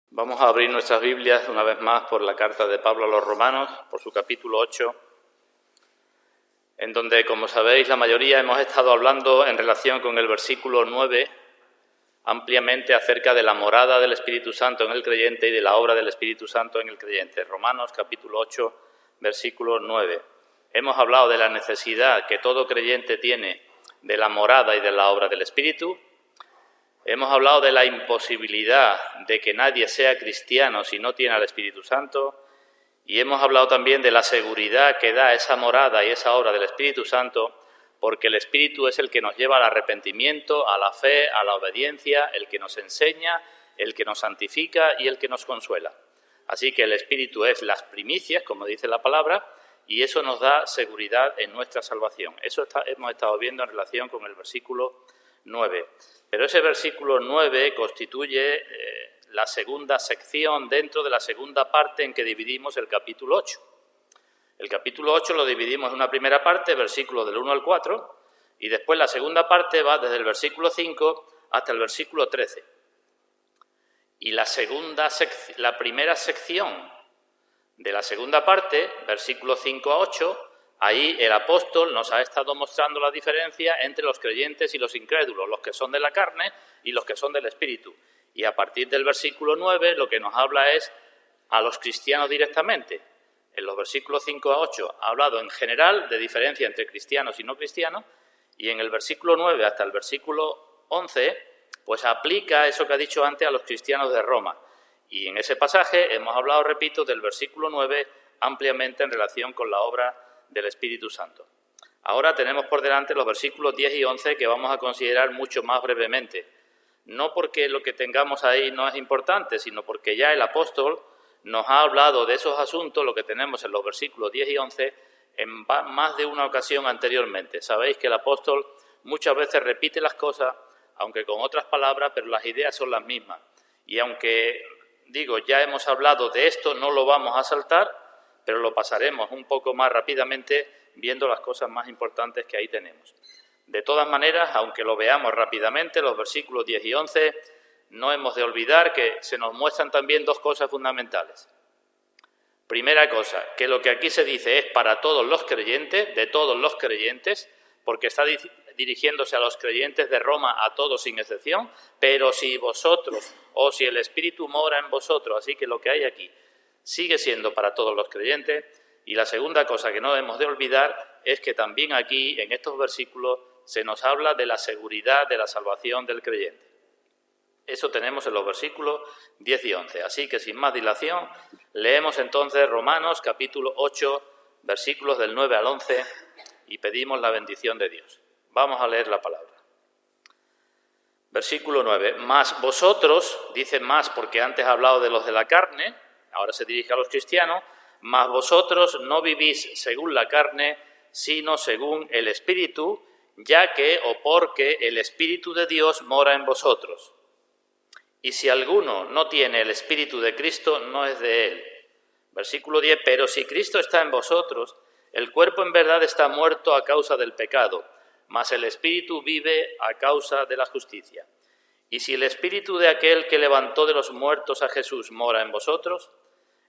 Vamos a abrir nuestras Biblias una vez más por la carta de Pablo a los Romanos, por su capítulo 8, en donde, como sabéis, la mayoría hemos estado hablando en relación con el versículo 9 ampliamente acerca de la morada del Espíritu Santo en el creyente y de la obra del Espíritu Santo en el creyente. Romanos capítulo 8, versículo 9. Hemos hablado de la necesidad que todo creyente tiene de la morada y de la obra del Espíritu. Hemos hablado de la imposibilidad de que nadie sea cristiano si no tiene al Espíritu Santo, y hemos hablado también de la seguridad que da esa morada y esa obra del Espíritu Santo, porque el Espíritu es el que nos lleva al arrepentimiento, a la fe, a la obediencia, el que nos enseña, el que nos santifica y el que nos consuela. Así que el Espíritu es las primicias, como dice la palabra, y eso nos da seguridad en nuestra salvación. Eso hemos estado viendo en relación con el versículo 9. Pero ese versículo 9 constituye la segunda sección dentro de la segunda parte en que dividimos el capítulo 8. El capítulo 8 lo dividimos en una primera parte, versículos del 1 al 4, y después la segunda parte va desde el versículo 5 hasta el versículo 13. Y la primera sección de la segunda parte, versículos 5 a 8, ahí el apóstol nos ha estado mostrando la diferencia entre los creyentes y los incrédulos, los que son de la carne y los que son del Espíritu. Y a partir del versículo 9 lo que nos habla es a los cristianos directamente. En los versículos 5 a 8 ha hablado en general de diferencia entre cristianos y no cristianos, y en el versículo 9 hasta el versículo 11, pues aplica eso que ha dicho antes a los cristianos de Roma. Y en ese pasaje hemos hablado, repito, del versículo 9 ampliamente en relación con la obra del Espíritu Santo. Ahora tenemos por delante los versículos 10 y 11 que vamos a considerar mucho más brevemente. No porque lo que tengamos ahí no es importante, sino porque ya el apóstol nos ha hablado de esos asuntos, lo que tenemos en los versículos 10 y 11, en más de una ocasión anteriormente. Sabéis que el apóstol muchas veces repite las cosas, aunque con otras palabras, pero las ideas son las mismas. Y aunque, ya hemos hablado de esto, no lo vamos a saltar, pero lo pasaremos un poco más rápidamente viendo las cosas más importantes que ahí tenemos. De todas maneras, aunque lo veamos rápidamente, los versículos 10 y 11, no hemos de olvidar que se nos muestran también dos cosas fundamentales. Primera cosa, que lo que aquí se dice es para todos los creyentes, de todos los creyentes, porque está dirigiéndose a los creyentes de Roma, a todos sin excepción, pero si vosotros, o si el Espíritu mora en vosotros, así que lo que hay aquí sigue siendo para todos los creyentes. Y la segunda cosa que no debemos de olvidar es que también aquí, en estos versículos, se nos habla de la seguridad de la salvación del creyente. Eso tenemos en los versículos 10 y 11. Así que, sin más dilación, leemos entonces Romanos capítulo 8, versículos del 9 al 11, y pedimos la bendición de Dios. Vamos a leer la palabra. Versículo 9. Mas vosotros, dice más porque antes ha hablado de los de la carne, ahora se dirige a los cristianos, mas vosotros no vivís según la carne, sino según el Espíritu, ya que o porque el Espíritu de Dios mora en vosotros. Y si alguno no tiene el Espíritu de Cristo, no es de él. Versículo 10, pero si Cristo está en vosotros, el cuerpo en verdad está muerto a causa del pecado, mas el Espíritu vive a causa de la justicia. Y si el Espíritu de aquel que levantó de los muertos a Jesús mora en vosotros,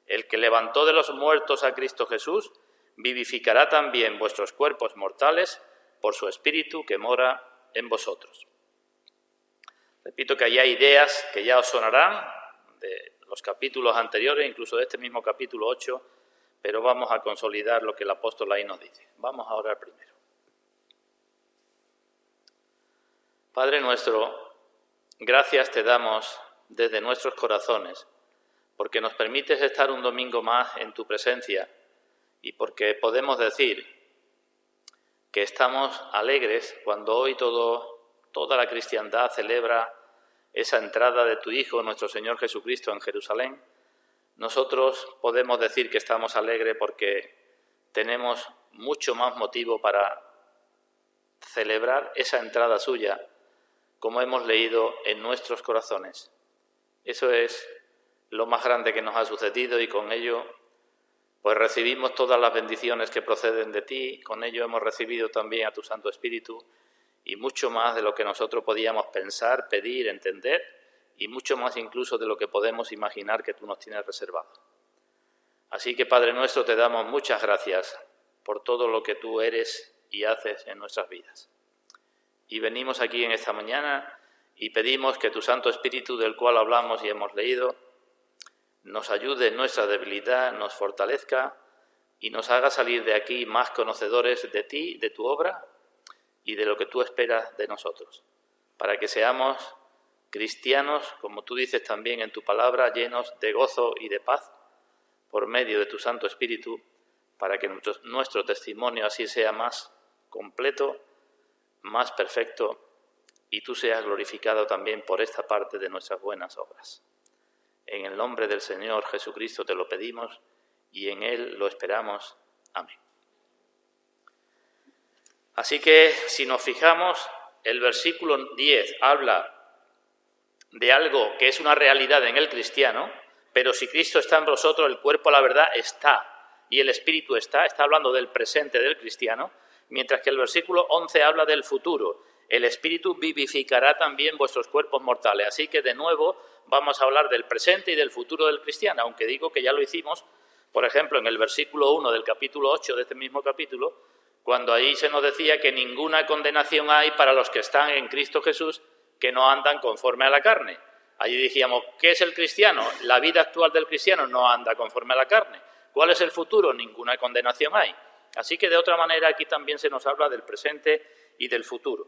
el que levantó de los muertos a Cristo Jesús, vivificará también vuestros cuerpos mortales por su Espíritu que mora en vosotros. Repito que hay ideas que ya os sonarán de los capítulos anteriores, incluso de este mismo capítulo 8, pero vamos a consolidar lo que el apóstol ahí nos dice. Vamos a orar primero. Padre nuestro, gracias te damos desde nuestros corazones, porque nos permites estar un domingo más en tu presencia y porque podemos decir que estamos alegres cuando hoy toda la cristiandad celebra esa entrada de tu Hijo, nuestro Señor Jesucristo, en Jerusalén. Nosotros podemos decir que estamos alegres porque tenemos mucho más motivo para celebrar esa entrada suya, como hemos leído en nuestros corazones. Eso es lo más grande que nos ha sucedido y con ello pues recibimos todas las bendiciones que proceden de ti, con ello hemos recibido también a tu Santo Espíritu y mucho más de lo que nosotros podíamos pensar, pedir, entender y mucho más incluso de lo que podemos imaginar que tú nos tienes reservado. Así que, Padre nuestro, te damos muchas gracias por todo lo que tú eres y haces en nuestras vidas. Y venimos aquí en esta mañana y pedimos que tu Santo Espíritu, del cual hablamos y hemos leído, nos ayude en nuestra debilidad, nos fortalezca y nos haga salir de aquí más conocedores de ti, de tu obra y de lo que tú esperas de nosotros, para que seamos cristianos, como tú dices también en tu palabra, llenos de gozo y de paz por medio de tu Santo Espíritu, para que nuestro testimonio así sea más completo, más perfecto, y tú seas glorificado también por esta parte de nuestras buenas obras. En el nombre del Señor Jesucristo te lo pedimos y en Él lo esperamos. Amén. Así que, si nos fijamos, el versículo 10 habla de algo que es una realidad en el cristiano, pero si Cristo está en vosotros, el cuerpo, la verdad, está, y el espíritu está hablando del presente del cristiano, mientras que el versículo 11 habla del futuro. El espíritu vivificará también vuestros cuerpos mortales. Así que, de nuevo, vamos a hablar del presente y del futuro del cristiano, aunque digo que ya lo hicimos, por ejemplo, en el versículo 1 del capítulo 8 de este mismo capítulo, cuando ahí se nos decía que ninguna condenación hay para los que están en Cristo Jesús, que no andan conforme a la carne. Allí decíamos, ¿qué es el cristiano? La vida actual del cristiano no anda conforme a la carne. ¿Cuál es el futuro? Ninguna condenación hay. Así que, de otra manera, aquí también se nos habla del presente y del futuro.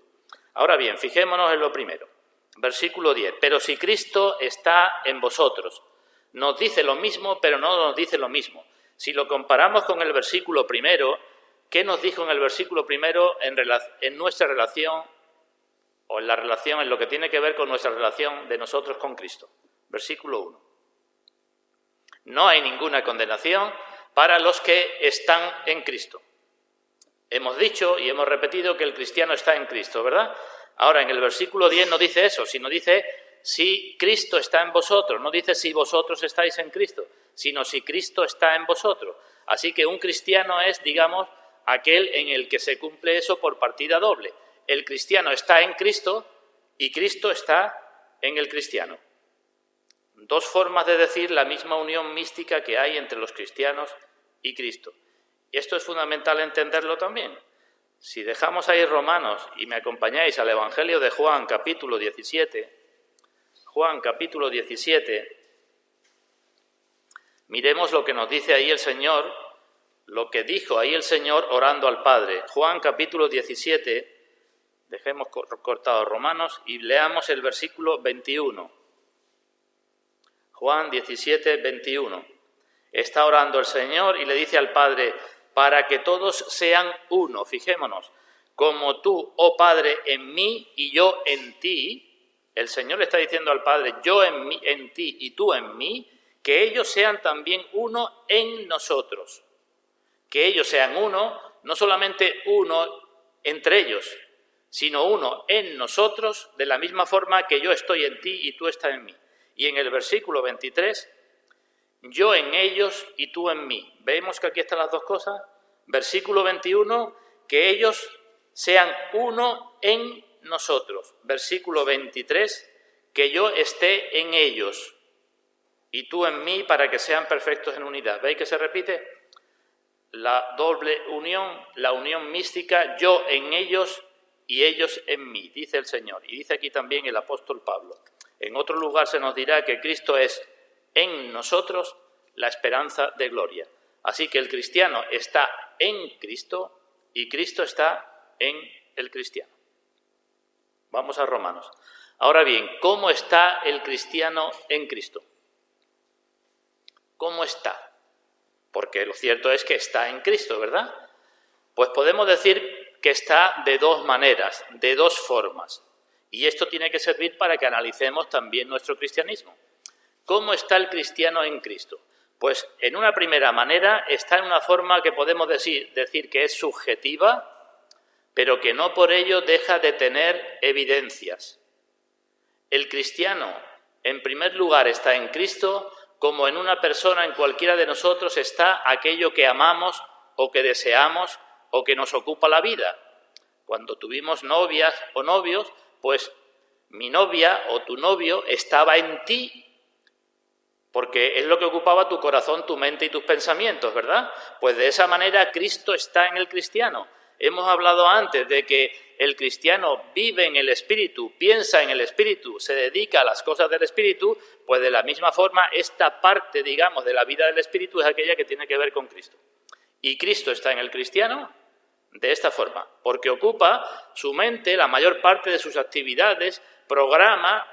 Ahora bien, fijémonos en lo primero. Versículo 10. Pero si Cristo está en vosotros, nos dice lo mismo, pero no nos dice lo mismo. Si lo comparamos con el versículo primero, ¿qué nos dijo en el versículo primero en nuestra relación, o en la relación, en lo que tiene que ver con nuestra relación de nosotros con Cristo? Versículo 1. No hay ninguna condenación para los que están en Cristo. Hemos dicho y hemos repetido que el cristiano está en Cristo, ¿verdad? Ahora, en el versículo 10 no dice eso, sino dice si Cristo está en vosotros, no dice si vosotros estáis en Cristo, sino si Cristo está en vosotros. Así que un cristiano es, digamos, aquel en el que se cumple eso por partida doble. El cristiano está en Cristo y Cristo está en el cristiano. Dos formas de decir la misma unión mística que hay entre los cristianos y Cristo. Y esto es fundamental entenderlo también. Si dejamos ahí Romanos y me acompañáis al Evangelio de Juan, capítulo 17, miremos lo que nos dice ahí el Señor, lo que dijo ahí el Señor orando al Padre. Juan, capítulo 17, dejemos cortado Romanos y leamos el versículo 21. Juan 17, 21. Está orando el Señor y le dice al Padre, para que todos sean uno, fijémonos, como tú, oh Padre, en mí y yo en ti. El Señor le está diciendo al Padre, yo en ti y tú en mí, que ellos sean también uno en nosotros. Que ellos sean uno, no solamente uno entre ellos, sino uno en nosotros, de la misma forma que yo estoy en ti y tú estás en mí. Y en el versículo 23, yo en ellos y tú en mí. ¿Vemos que aquí están las dos cosas? Versículo 21, que ellos sean uno en nosotros. Versículo 23, que yo esté en ellos y tú en mí para que sean perfectos en unidad. ¿Veis que se repite? La doble unión, la unión mística, yo en ellos y ellos en mí, dice el Señor. Y dice aquí también el apóstol Pablo. En otro lugar se nos dirá que Cristo es en nosotros la esperanza de gloria. Así que el cristiano está en Cristo y Cristo está en el cristiano. Vamos a Romanos. Ahora bien, ¿cómo está el cristiano en Cristo? ¿Cómo está? Porque lo cierto es que está en Cristo, ¿verdad? Pues podemos decir que está de dos maneras, de dos formas. Y esto tiene que servir para que analicemos también nuestro cristianismo. ¿Cómo está el cristiano en Cristo? Pues en una primera manera está en una forma que podemos decir que es subjetiva, pero que no por ello deja de tener evidencias. El cristiano, en primer lugar, está en Cristo como en una persona, en cualquiera de nosotros, está aquello que amamos o que deseamos o que nos ocupa la vida. Cuando tuvimos novias o novios, pues mi novia o tu novio estaba en ti, porque es lo que ocupaba tu corazón, tu mente y tus pensamientos, ¿verdad? Pues de esa manera Cristo está en el cristiano. Hemos hablado antes de que el cristiano vive en el Espíritu, piensa en el Espíritu, se dedica a las cosas del Espíritu, pues de la misma forma esta parte, digamos, de la vida del Espíritu es aquella que tiene que ver con Cristo. Y Cristo está en el cristiano de esta forma, porque ocupa su mente, la mayor parte de sus actividades, programa,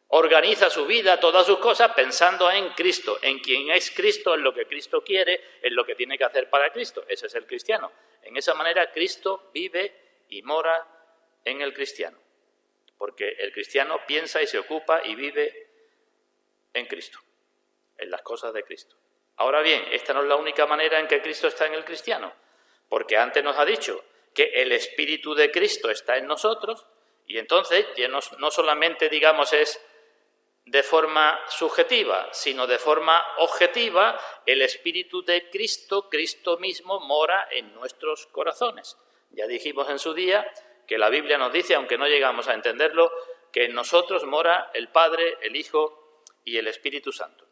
organiza su vida, todas sus cosas, pensando en Cristo, en quien es Cristo, en lo que Cristo quiere, en lo que tiene que hacer para Cristo. Ese es el cristiano. En esa manera Cristo vive y mora en el cristiano, porque el cristiano piensa y se ocupa y vive en Cristo, en las cosas de Cristo. Ahora bien, esta no es la única manera en que Cristo está en el cristiano, porque antes nos ha dicho que el Espíritu de Cristo está en nosotros, y entonces ya no solamente, digamos, es de forma subjetiva, sino de forma objetiva, el Espíritu de Cristo, Cristo mismo, mora en nuestros corazones. Ya dijimos en su día que la Biblia nos dice, aunque no llegamos a entenderlo, que en nosotros mora el Padre, el Hijo y el Espíritu Santo.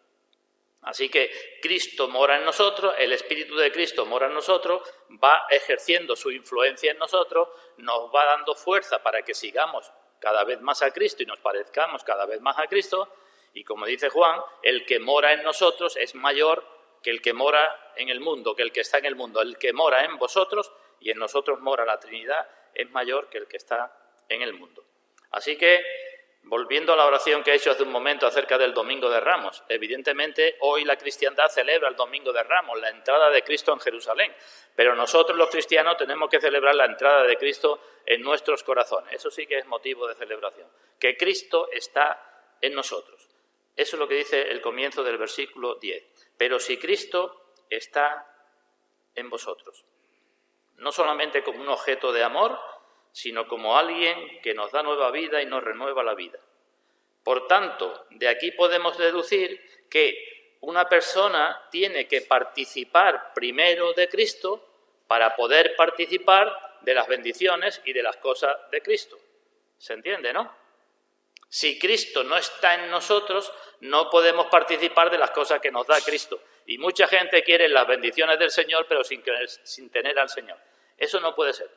Así que Cristo mora en nosotros, el Espíritu de Cristo mora en nosotros, va ejerciendo su influencia en nosotros, nos va dando fuerza para que sigamos cada vez más a Cristo y nos parezcamos cada vez más a Cristo, y como dice Juan, el que mora en nosotros es mayor que el que mora en el mundo, que el que está en el mundo. El que mora en vosotros y en nosotros mora la Trinidad es mayor que el que está en el mundo. Así que, volviendo a la oración que he hecho hace un momento acerca del Domingo de Ramos, evidentemente hoy la cristiandad celebra el Domingo de Ramos, la entrada de Cristo en Jerusalén, pero nosotros los cristianos tenemos que celebrar la entrada de Cristo en nuestros corazones. Eso sí que es motivo de celebración, que Cristo está en nosotros. Eso es lo que dice el comienzo del versículo 10. Pero si Cristo está en vosotros, no solamente como un objeto de amor, sino como alguien que nos da nueva vida y nos renueva la vida. Por tanto, de aquí podemos deducir que una persona tiene que participar primero de Cristo para poder participar de las bendiciones y de las cosas de Cristo. ¿Se entiende, no? Si Cristo no está en nosotros, no podemos participar de las cosas que nos da Cristo. Y mucha gente quiere las bendiciones del Señor, pero sin tener al Señor. Eso no puede ser.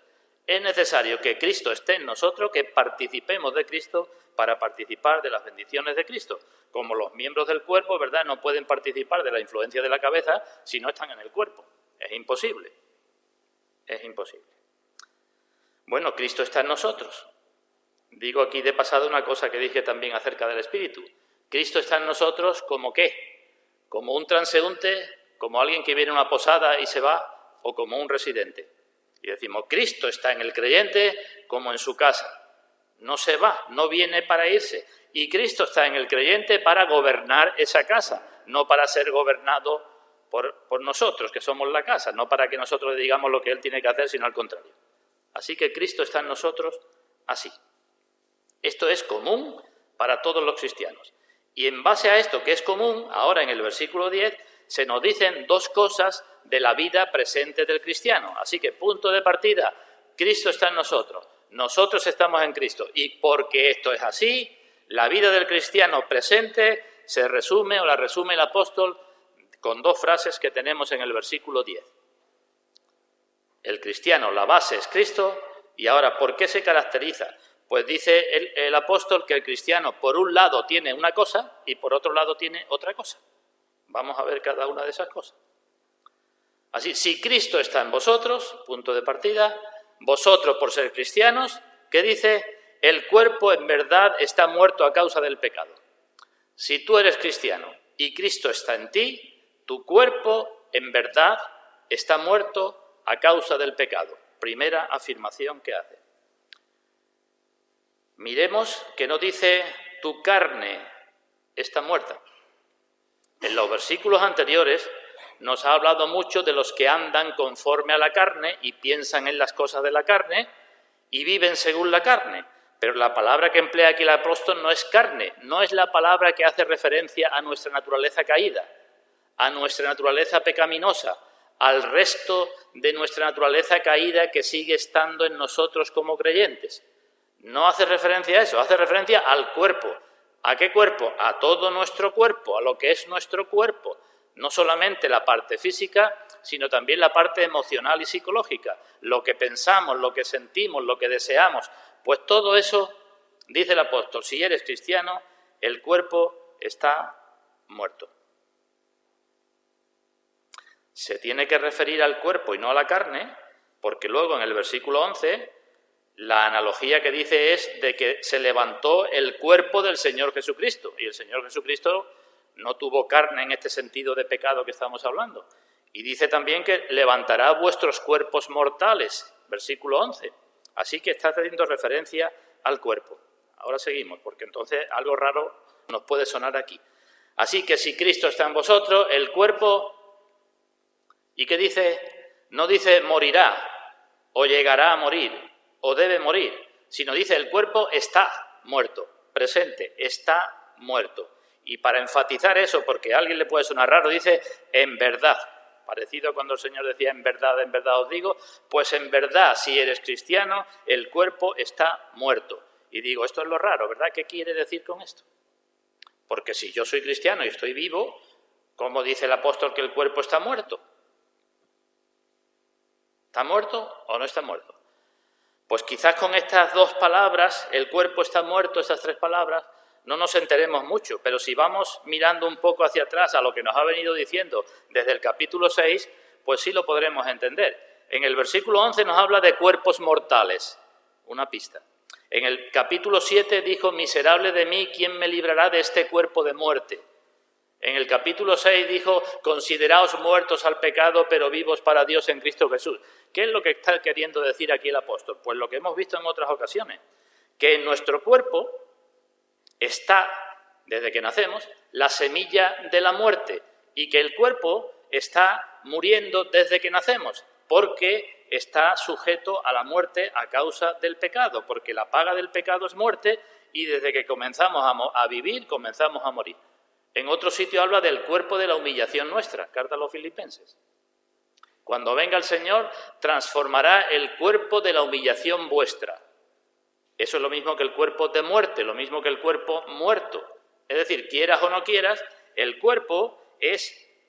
Es necesario que Cristo esté en nosotros, que participemos de Cristo para participar de las bendiciones de Cristo. Como los miembros del cuerpo, ¿verdad?, no pueden participar de la influencia de la cabeza si no están en el cuerpo. Es imposible. Es imposible. Bueno, Cristo está en nosotros. Digo aquí de pasada una cosa que dije también acerca del Espíritu. Cristo está en nosotros ¿como qué? Como un transeúnte, como alguien que viene a una posada y se va, o como un residente. Y decimos, Cristo está en el creyente como en su casa. No se va, no viene para irse. Y Cristo está en el creyente para gobernar esa casa, no para ser gobernado por nosotros, que somos la casa, no para que nosotros le digamos lo que Él tiene que hacer, sino al contrario. Así que Cristo está en nosotros así. Esto es común para todos los cristianos. Y en base a esto que es común, ahora en el versículo 10, se nos dicen dos cosas de la vida presente del cristiano. Así que, punto de partida, Cristo está en nosotros, nosotros estamos en Cristo. Y porque esto es así, la vida del cristiano presente se resume, o la resume el apóstol, con dos frases que tenemos en el versículo 10. El cristiano, la base es Cristo, y ahora, ¿por qué se caracteriza? Pues dice el apóstol que el cristiano, por un lado, tiene una cosa y por otro lado tiene otra cosa. Vamos a ver cada una de esas cosas. Así, si Cristo está en vosotros, punto de partida, vosotros por ser cristianos, ¿qué dice? El cuerpo en verdad está muerto a causa del pecado. Si tú eres cristiano y Cristo está en ti, tu cuerpo en verdad está muerto a causa del pecado. Primera afirmación que hace. Miremos que no dice tu carne está muerta. En los versículos anteriores nos ha hablado mucho de los que andan conforme a la carne y piensan en las cosas de la carne y viven según la carne. Pero la palabra que emplea aquí el apóstol no es carne, no es la palabra que hace referencia a nuestra naturaleza caída, a nuestra naturaleza pecaminosa, al resto de nuestra naturaleza caída que sigue estando en nosotros como creyentes. No hace referencia a eso, hace referencia al cuerpo. ¿A qué cuerpo? A todo nuestro cuerpo, a lo que es nuestro cuerpo. No solamente la parte física, sino también la parte emocional y psicológica. Lo que pensamos, lo que sentimos, lo que deseamos. Pues todo eso, dice el apóstol, si eres cristiano, el cuerpo está muerto. Se tiene que referir al cuerpo y no a la carne, porque luego en el versículo 11, la analogía que dice es de que se levantó el cuerpo del Señor Jesucristo. Y el Señor Jesucristo no tuvo carne en este sentido de pecado que estamos hablando. Y dice también que levantará vuestros cuerpos mortales, versículo 11. Así que está haciendo referencia al cuerpo. Ahora seguimos, porque entonces algo raro nos puede sonar aquí. Así que si Cristo está en vosotros, el cuerpo... ¿Y qué dice? No dice morirá, o llegará a morir, o debe morir, sino dice el cuerpo está muerto, presente, está muerto. Y para enfatizar eso, porque a alguien le puede sonar raro, dice en verdad, parecido a cuando el Señor decía en verdad os digo, pues en verdad, si eres cristiano, el cuerpo está muerto. Y digo, esto es lo raro, ¿verdad? ¿Qué quiere decir con esto? Porque si yo soy cristiano y estoy vivo, ¿cómo dice el apóstol que el cuerpo está muerto? ¿Está muerto o no está muerto? Pues quizás con estas dos palabras, el cuerpo está muerto, estas tres palabras, no nos enteremos mucho, pero si vamos mirando un poco hacia atrás a lo que nos ha venido diciendo desde el capítulo 6, pues sí lo podremos entender. En el versículo 11 nos habla de cuerpos mortales, una pista. En el capítulo 7 dijo, miserable de mí, ¿quién me librará de este cuerpo de muerte? En el capítulo 6 dijo, consideraos muertos al pecado, pero vivos para Dios en Cristo Jesús. ¿Qué es lo que está queriendo decir aquí el apóstol? Pues lo que hemos visto en otras ocasiones, que en nuestro cuerpo está, desde que nacemos, la semilla de la muerte y que el cuerpo está muriendo desde que nacemos, porque está sujeto a la muerte a causa del pecado, porque la paga del pecado es muerte y desde que comenzamos a vivir, comenzamos a morir. En otro sitio habla del cuerpo de la humillación nuestra, carta a los Filipenses. Cuando venga el Señor, transformará el cuerpo de la humillación vuestra. Eso es lo mismo que el cuerpo de muerte, lo mismo que el cuerpo muerto. Es decir, quieras o no quieras, el cuerpo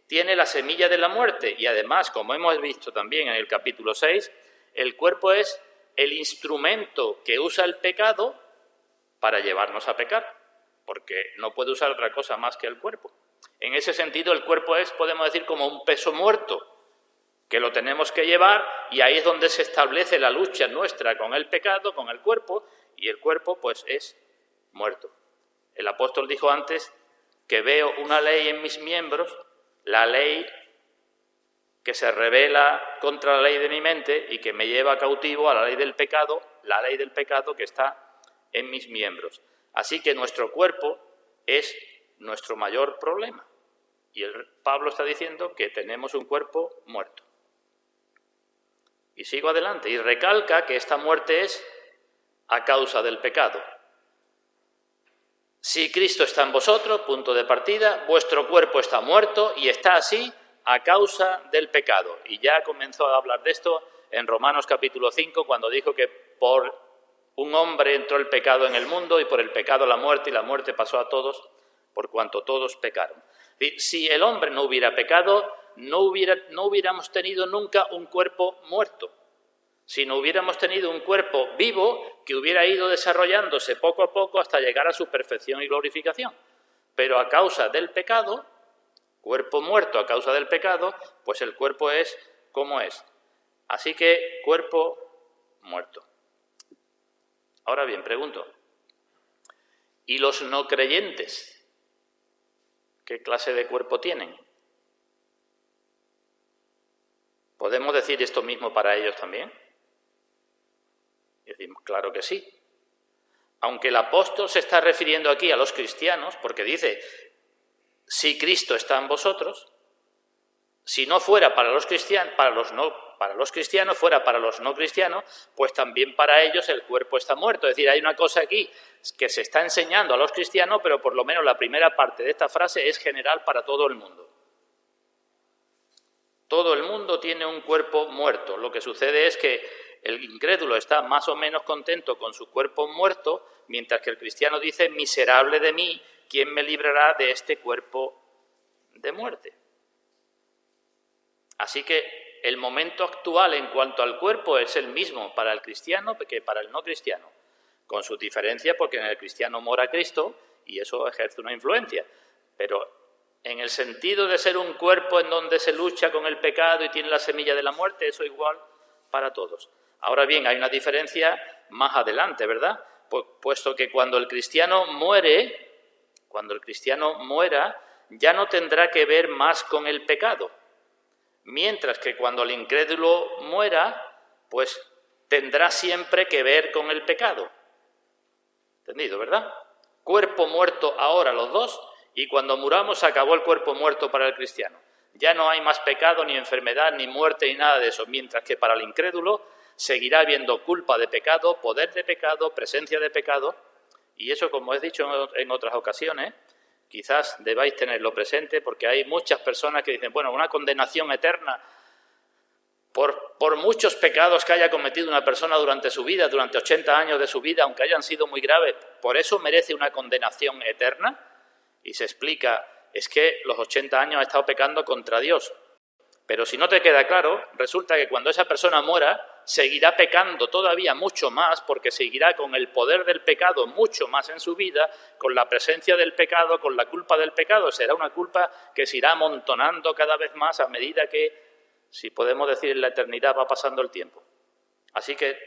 tiene la semilla de la muerte y además, como hemos visto también en el capítulo 6, el cuerpo es el instrumento que usa el pecado para llevarnos a pecar, porque no puede usar otra cosa más que el cuerpo. En ese sentido, el cuerpo es, podemos decir, como un peso muerto, que lo tenemos que llevar y ahí es donde se establece la lucha nuestra con el pecado, con el cuerpo, y el cuerpo pues es muerto. El apóstol dijo antes que veo una ley en mis miembros, la ley que se rebela contra la ley de mi mente y que me lleva cautivo a la ley del pecado que está en mis miembros. Así que nuestro cuerpo es nuestro mayor problema. Y Pablo está diciendo que tenemos un cuerpo muerto. Y sigo adelante y recalca que esta muerte es a causa del pecado. Si Cristo está en vosotros, punto de partida, vuestro cuerpo está muerto y está así a causa del pecado. Y ya comenzó a hablar de esto en Romanos capítulo 5, cuando dijo que por un hombre entró el pecado en el mundo y por el pecado la muerte, y la muerte pasó a todos por cuanto todos pecaron. Si el hombre no hubiera pecado, no hubiéramos tenido nunca un cuerpo muerto, sino hubiéramos tenido un cuerpo vivo que hubiera ido desarrollándose poco a poco hasta llegar a su perfección y glorificación. Pero a causa del pecado, cuerpo muerto a causa del pecado, pues el cuerpo es como es. Así que cuerpo muerto. Ahora bien, pregunto, ¿y los no creyentes? ¿Qué clase de cuerpo tienen? ¿Podemos decir esto mismo para ellos también? Y decimos, claro que sí. Aunque el apóstol se está refiriendo aquí a los cristianos, porque dice, si Cristo está en vosotros, Si no fuera para los cristianos, fuera para los no cristianos, pues también para ellos el cuerpo está muerto. Es decir, hay una cosa aquí que se está enseñando a los cristianos, pero por lo menos la primera parte de esta frase es general para todo el mundo. Todo el mundo tiene un cuerpo muerto. Lo que sucede es que el incrédulo está más o menos contento con su cuerpo muerto, mientras que el cristiano dice, miserable de mí, ¿quién me librará de este cuerpo de muerte? Así que el momento actual en cuanto al cuerpo es el mismo para el cristiano que para el no cristiano, con su diferencia porque en el cristiano mora Cristo y eso ejerce una influencia, pero en el sentido de ser un cuerpo en donde se lucha con el pecado y tiene la semilla de la muerte, eso igual para todos. Ahora bien, hay una diferencia más adelante, ¿verdad? Puesto que cuando el cristiano muera, ya no tendrá que ver más con el pecado. Mientras que cuando el incrédulo muera, pues tendrá siempre que ver con el pecado. ¿Entendido, verdad? Cuerpo muerto ahora los dos, y cuando muramos acabó el cuerpo muerto para el cristiano. Ya no hay más pecado, ni enfermedad, ni muerte, ni nada de eso. Mientras que para el incrédulo seguirá habiendo culpa de pecado, poder de pecado, presencia de pecado. Y eso, como he dicho en otras ocasiones, quizás debáis tenerlo presente porque hay muchas personas que dicen, bueno, una condenación eterna por muchos pecados que haya cometido una persona durante su vida, durante 80 años de su vida, aunque hayan sido muy graves, ¿por eso merece una condenación eterna? Y se explica, es que los 80 años ha estado pecando contra Dios. Pero si no te queda claro, resulta que cuando esa persona muera, seguirá pecando todavía mucho más, porque seguirá con el poder del pecado mucho más en su vida, con la presencia del pecado, con la culpa del pecado. Será una culpa que se irá amontonando cada vez más a medida que, si podemos decir, en la eternidad va pasando el tiempo. Así que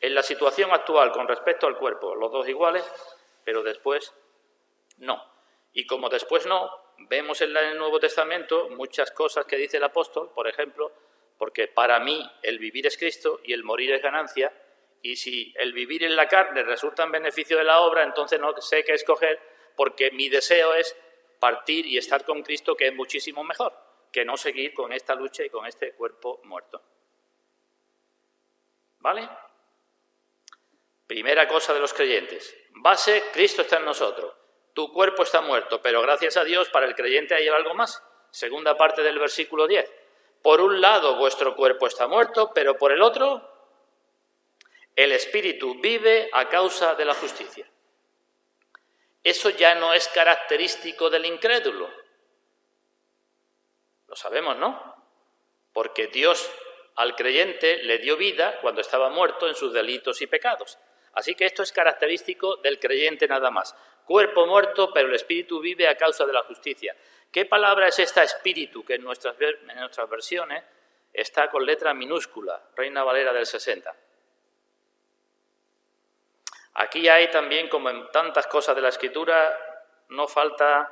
en la situación actual con respecto al cuerpo, los dos iguales, pero después no. Y como después no, vemos en el Nuevo Testamento muchas cosas que dice el apóstol, por ejemplo, porque para mí el vivir es Cristo y el morir es ganancia, y si el vivir en la carne resulta en beneficio de la obra, entonces no sé qué escoger, porque mi deseo es partir y estar con Cristo, que es muchísimo mejor que no seguir con esta lucha y con este cuerpo muerto. ¿Vale? Primera cosa de los creyentes. Base, Cristo está en nosotros. Tu cuerpo está muerto, pero gracias a Dios para el creyente hay algo más. Segunda parte del versículo 10. Por un lado vuestro cuerpo está muerto, pero por el otro el espíritu vive a causa de la justicia. Eso ya no es característico del incrédulo. Lo sabemos, ¿no? Porque Dios al creyente le dio vida cuando estaba muerto en sus delitos y pecados. Así que esto es característico del creyente nada más. Cuerpo muerto, pero el espíritu vive a causa de la justicia. ¿Qué palabra es esta espíritu que en nuestras versiones está con letra minúscula, Reina Valera del 60? Aquí hay también, como en tantas cosas de la Escritura, no falta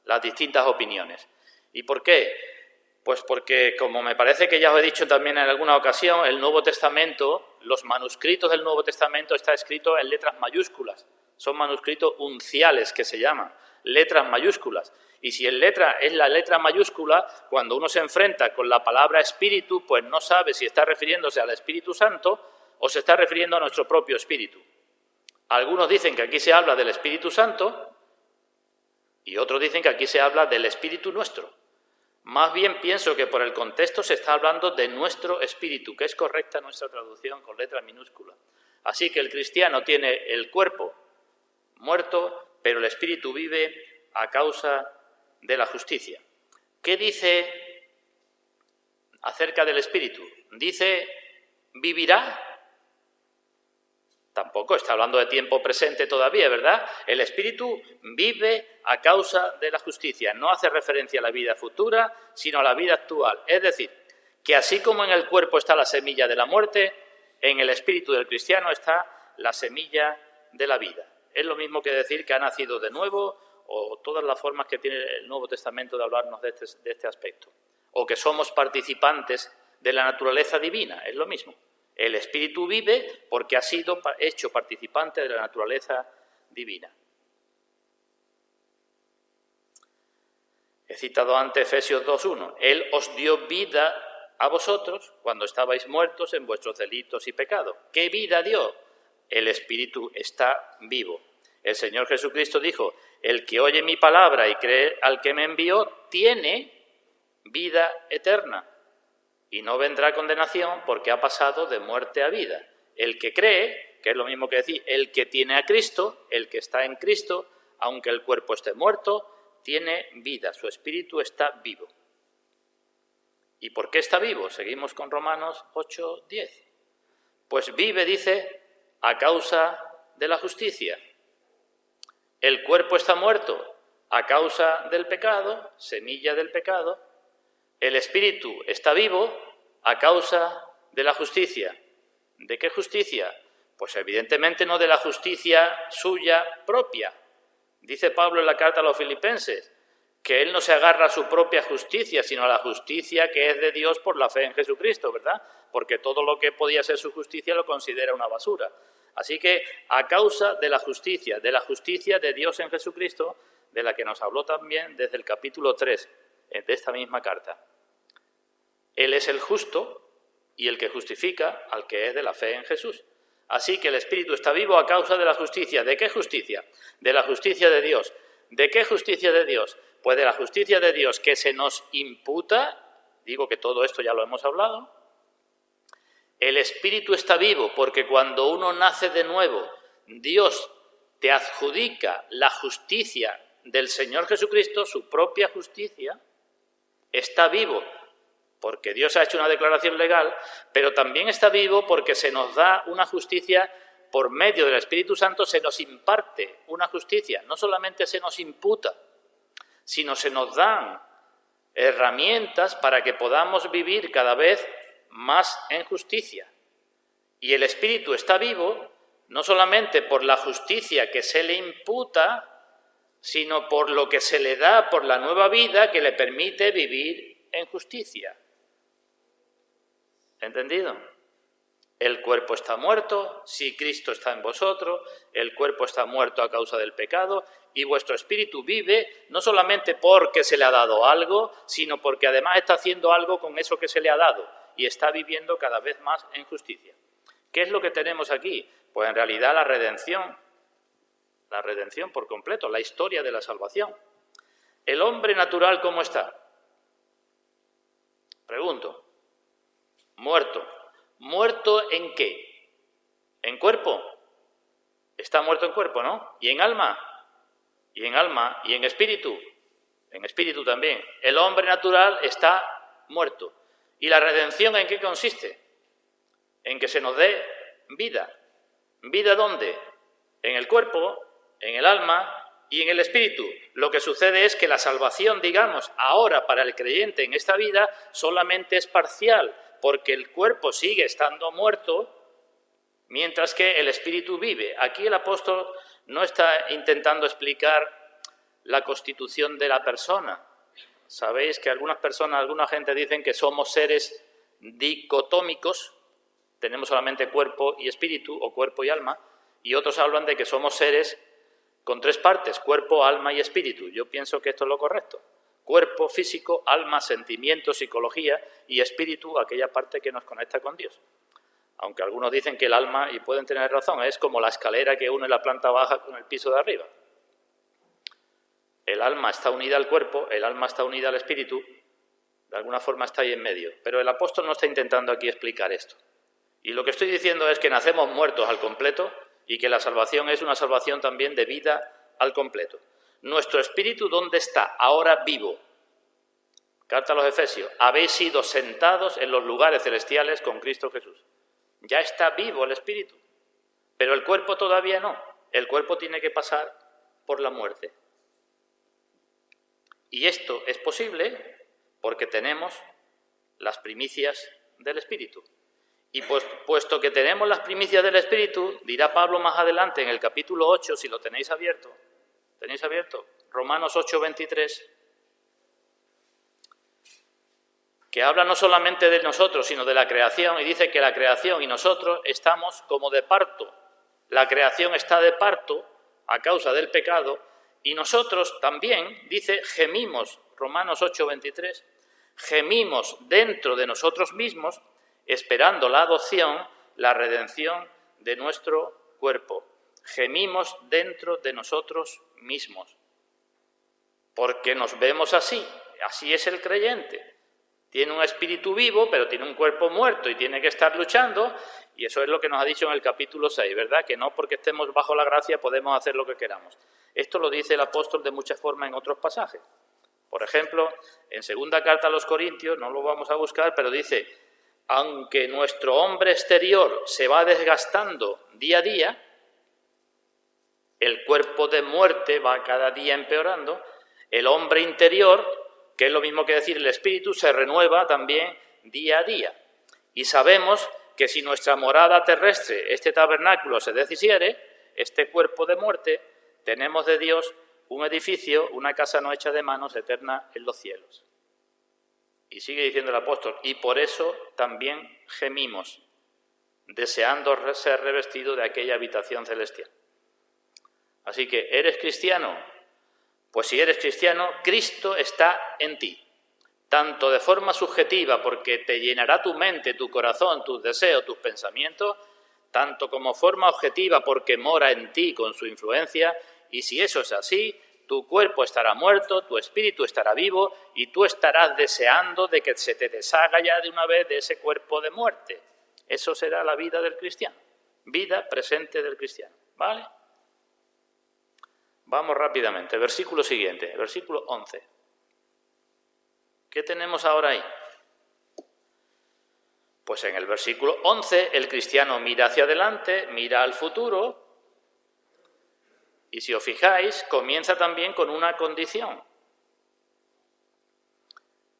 las distintas opiniones. ¿Y por qué? Pues porque, como me parece que ya os he dicho también en alguna ocasión, el Nuevo Testamento, los manuscritos del Nuevo Testamento está escrito en letras mayúsculas. Son manuscritos unciales, que se llaman, letras mayúsculas. Y si en letra es la letra mayúscula, cuando uno se enfrenta con la palabra espíritu, pues no sabe si está refiriéndose al Espíritu Santo o se está refiriendo a nuestro propio espíritu. Algunos dicen que aquí se habla del Espíritu Santo y otros dicen que aquí se habla del Espíritu nuestro. Más bien pienso que por el contexto se está hablando de nuestro espíritu, que es correcta nuestra traducción con letra minúscula. Así que el cristiano tiene el cuerpo muerto, pero el espíritu vive a causa de la justicia. ¿Qué dice acerca del espíritu? Dice, ¿vivirá? Tampoco está hablando de tiempo presente todavía, ¿verdad? El espíritu vive a causa de la justicia. No hace referencia a la vida futura, sino a la vida actual. Es decir, que así como en el cuerpo está la semilla de la muerte, en el espíritu del cristiano está la semilla de la vida. Es lo mismo que decir que ha nacido de nuevo, o todas las formas que tiene el Nuevo Testamento de hablarnos de este aspecto. O que somos participantes de la naturaleza divina, es lo mismo. El espíritu vive porque ha sido hecho participante de la naturaleza divina. He citado antes Efesios 2:1. Él os dio vida a vosotros cuando estabais muertos en vuestros delitos y pecados. ¿Qué vida dio? El Espíritu está vivo. El Señor Jesucristo dijo, el que oye mi palabra y cree al que me envió, tiene vida eterna y no vendrá condenación porque ha pasado de muerte a vida. El que cree, que es lo mismo que decir, el que tiene a Cristo, el que está en Cristo, aunque el cuerpo esté muerto, tiene vida, su espíritu está vivo. ¿Y por qué está vivo? Seguimos con Romanos 8:10. Pues vive, dice, a causa de la justicia. El cuerpo está muerto a causa del pecado, semilla del pecado. El espíritu está vivo a causa de la justicia. ¿De qué justicia? Pues evidentemente no de la justicia suya propia. Dice Pablo en la carta a los Filipenses que él no se agarra a su propia justicia, sino a la justicia que es de Dios por la fe en Jesucristo, ¿verdad? Porque todo lo que podía ser su justicia lo considera una basura. Así que a causa de la justicia de Dios en Jesucristo, de la que nos habló también desde el capítulo 3 de esta misma carta. Él es el justo y el que justifica al que es de la fe en Jesús. Así que el Espíritu está vivo a causa de la justicia. ¿De qué justicia? De la justicia de Dios. ¿De qué justicia de Dios? Pues de la justicia de Dios que se nos imputa, digo que todo esto ya lo hemos hablado. El Espíritu está vivo porque cuando uno nace de nuevo, Dios te adjudica la justicia del Señor Jesucristo, su propia justicia, está vivo porque Dios ha hecho una declaración legal, pero también está vivo porque se nos da una justicia por medio del Espíritu Santo, se nos imparte una justicia, no solamente se nos imputa, sino se nos dan herramientas para que podamos vivir cada vez más en justicia. Y el Espíritu está vivo no solamente por la justicia que se le imputa, sino por lo que se le da por la nueva vida que le permite vivir en justicia. ¿Entendido? El cuerpo está muerto, si Cristo está en vosotros, el cuerpo está muerto a causa del pecado y vuestro espíritu vive no solamente porque se le ha dado algo, sino porque además está haciendo algo con eso que se le ha dado y está viviendo cada vez más en justicia. ¿Qué es lo que tenemos aquí? Pues en realidad la redención por completo, la historia de la salvación. ¿El hombre natural cómo está? Pregunto. Muerto. ¿Muerto en qué? ¿En cuerpo? Está muerto en cuerpo, ¿no? ¿Y en alma? ¿Y en alma? ¿Y en espíritu? En espíritu también. El hombre natural está muerto. ¿Y la redención en qué consiste? En que se nos dé vida. ¿Vida dónde? En el cuerpo, en el alma y en el espíritu. Lo que sucede es que la salvación, digamos, ahora para el creyente en esta vida solamente es parcial, porque el cuerpo sigue estando muerto, mientras que el espíritu vive. Aquí el apóstol no está intentando explicar la constitución de la persona. Sabéis que alguna gente dicen que somos seres dicotómicos, tenemos solamente cuerpo y espíritu, o cuerpo y alma, y otros hablan de que somos seres con tres partes, cuerpo, alma y espíritu. Yo pienso que esto es lo correcto. Cuerpo, físico, alma, sentimiento, psicología y espíritu, aquella parte que nos conecta con Dios. Aunque algunos dicen que el alma, y pueden tener razón, es como la escalera que une la planta baja con el piso de arriba. El alma está unida al cuerpo, el alma está unida al espíritu, de alguna forma está ahí en medio. Pero el apóstol no está intentando aquí explicar esto. Y lo que estoy diciendo es que nacemos muertos al completo y que la salvación es una salvación también de vida al completo. Nuestro espíritu, ¿dónde está? Ahora vivo. Carta a los Efesios. Habéis sido sentados en los lugares celestiales con Cristo Jesús. Ya está vivo el espíritu. Pero el cuerpo todavía no. El cuerpo tiene que pasar por la muerte. Y esto es posible porque tenemos las primicias del espíritu. Y puesto que tenemos las primicias del espíritu, dirá Pablo más adelante en el capítulo 8, si lo tenéis abierto, Romanos 8:23, que habla no solamente de nosotros, sino de la creación, y dice que la creación y nosotros estamos como de parto. La creación está de parto a causa del pecado, y nosotros también, dice, gemimos, Romanos 8:23, gemimos dentro de nosotros mismos, esperando la adopción, la redención de nuestro cuerpo. Gemimos dentro de nosotros mismos, porque nos vemos así. Así es el creyente. Tiene un espíritu vivo, pero tiene un cuerpo muerto y tiene que estar luchando, y eso es lo que nos ha dicho en el capítulo 6, ¿verdad? Que no porque estemos bajo la gracia podemos hacer lo que queramos. Esto lo dice el apóstol de muchas formas en otros pasajes. Por ejemplo, en segunda carta a los Corintios, no lo vamos a buscar, pero dice: aunque nuestro hombre exterior se va desgastando día a día, el cuerpo de muerte va cada día empeorando, el hombre interior, que es lo mismo que decir el espíritu, se renueva también día a día. Y sabemos que si nuestra morada terrestre, este tabernáculo, se deshiciere, este cuerpo de muerte, tenemos de Dios un edificio, una casa no hecha de manos, eterna en los cielos. Y sigue diciendo el apóstol: y por eso también gemimos, deseando ser revestidos de aquella habitación celestial. Así que, ¿eres cristiano? Pues si eres cristiano, Cristo está en ti, tanto de forma subjetiva, porque te llenará tu mente, tu corazón, tus deseos, tus pensamientos, tanto como forma objetiva, porque mora en ti con su influencia, y si eso es así, tu cuerpo estará muerto, tu espíritu estará vivo, y tú estarás deseando de que se te deshaga ya de una vez de ese cuerpo de muerte. Eso será la vida del cristiano, vida presente del cristiano, ¿vale? Vamos rápidamente, versículo siguiente, versículo 11. ¿Qué tenemos ahora ahí? Pues en el versículo 11 el cristiano mira hacia adelante, mira al futuro, y si os fijáis, comienza también con una condición.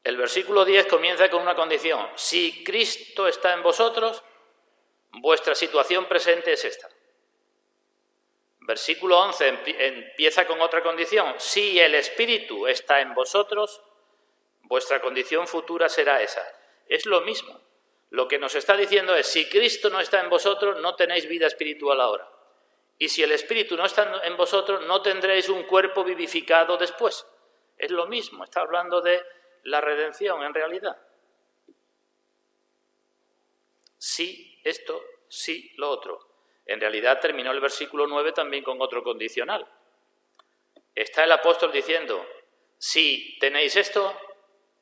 El versículo 10 comienza con una condición: si Cristo está en vosotros, vuestra situación presente es esta. Versículo 11 empieza con otra condición: si el Espíritu está en vosotros, vuestra condición futura será esa. Es lo mismo. Lo que nos está diciendo es: si Cristo no está en vosotros, no tenéis vida espiritual ahora. Y si el Espíritu no está en vosotros, no tendréis un cuerpo vivificado después. Es lo mismo, está hablando de la redención en realidad. Sí esto, sí lo otro. En realidad terminó el versículo 9 también con otro condicional. Está el apóstol diciendo: si tenéis esto,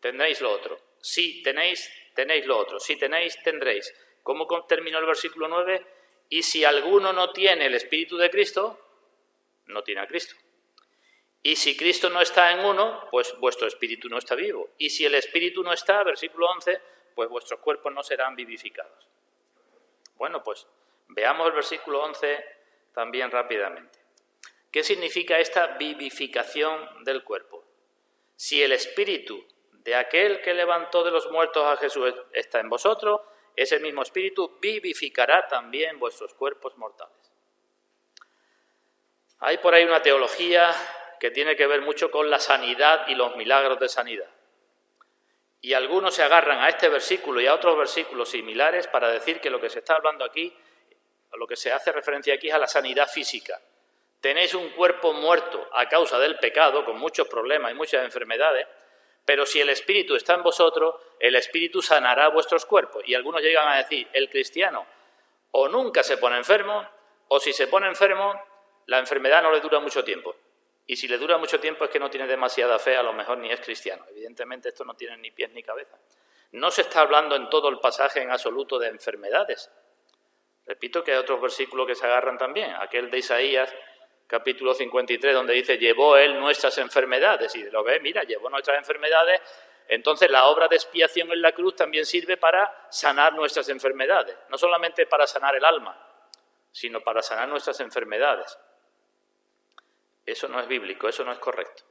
tendréis lo otro. Si tenéis, tenéis lo otro. Si tenéis, tendréis. ¿Cómo terminó el versículo 9? Y si alguno no tiene el Espíritu de Cristo, no tiene a Cristo. Y si Cristo no está en uno, pues vuestro espíritu no está vivo. Y si el Espíritu no está, versículo 11, pues vuestros cuerpos no serán vivificados. Bueno, pues veamos el versículo 11 también rápidamente. ¿Qué significa esta vivificación del cuerpo? Si el Espíritu de aquel que levantó de los muertos a Jesús está en vosotros, ese mismo Espíritu vivificará también vuestros cuerpos mortales. Hay por ahí una teología que tiene que ver mucho con la sanidad y los milagros de sanidad. Y algunos se agarran a este versículo y a otros versículos similares para decir que lo que se está hablando aquí, a lo que se hace referencia aquí es a la sanidad física. Tenéis un cuerpo muerto a causa del pecado, con muchos problemas y muchas enfermedades, pero si el Espíritu está en vosotros, el Espíritu sanará vuestros cuerpos. Y algunos llegan a decir: el cristiano o nunca se pone enfermo, o si se pone enfermo, la enfermedad no le dura mucho tiempo. Y si le dura mucho tiempo es que no tiene demasiada fe, a lo mejor ni es cristiano. Evidentemente esto no tiene ni pies ni cabeza. No se está hablando en todo el pasaje en absoluto de enfermedades. Repito que hay otros versículos que se agarran también. Aquel de Isaías, capítulo 53, donde dice: llevó él nuestras enfermedades. Y lo ves, mira, llevó nuestras enfermedades. Entonces la obra de expiación en la cruz también sirve para sanar nuestras enfermedades. No solamente para sanar el alma, sino para sanar nuestras enfermedades. Eso no es bíblico, eso no es correcto.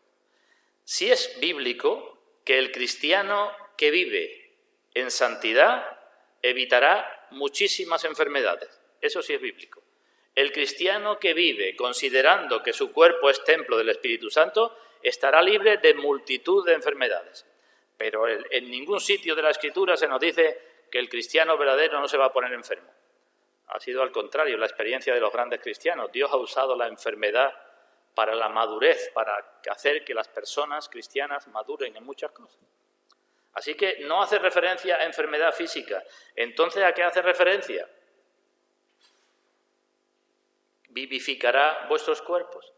Sí es bíblico que el cristiano que vive en santidad evitará muchísimas enfermedades. Eso sí es bíblico. El cristiano que vive considerando que su cuerpo es templo del Espíritu Santo estará libre de multitud de enfermedades. Pero en ningún sitio de la Escritura se nos dice que el cristiano verdadero no se va a poner enfermo. Ha sido al contrario la experiencia de los grandes cristianos. Dios ha usado la enfermedad para la madurez, para hacer que las personas cristianas maduren en muchas cosas. Así que no hace referencia a enfermedad física. Entonces, ¿a qué hace referencia? Vivificará vuestros cuerpos.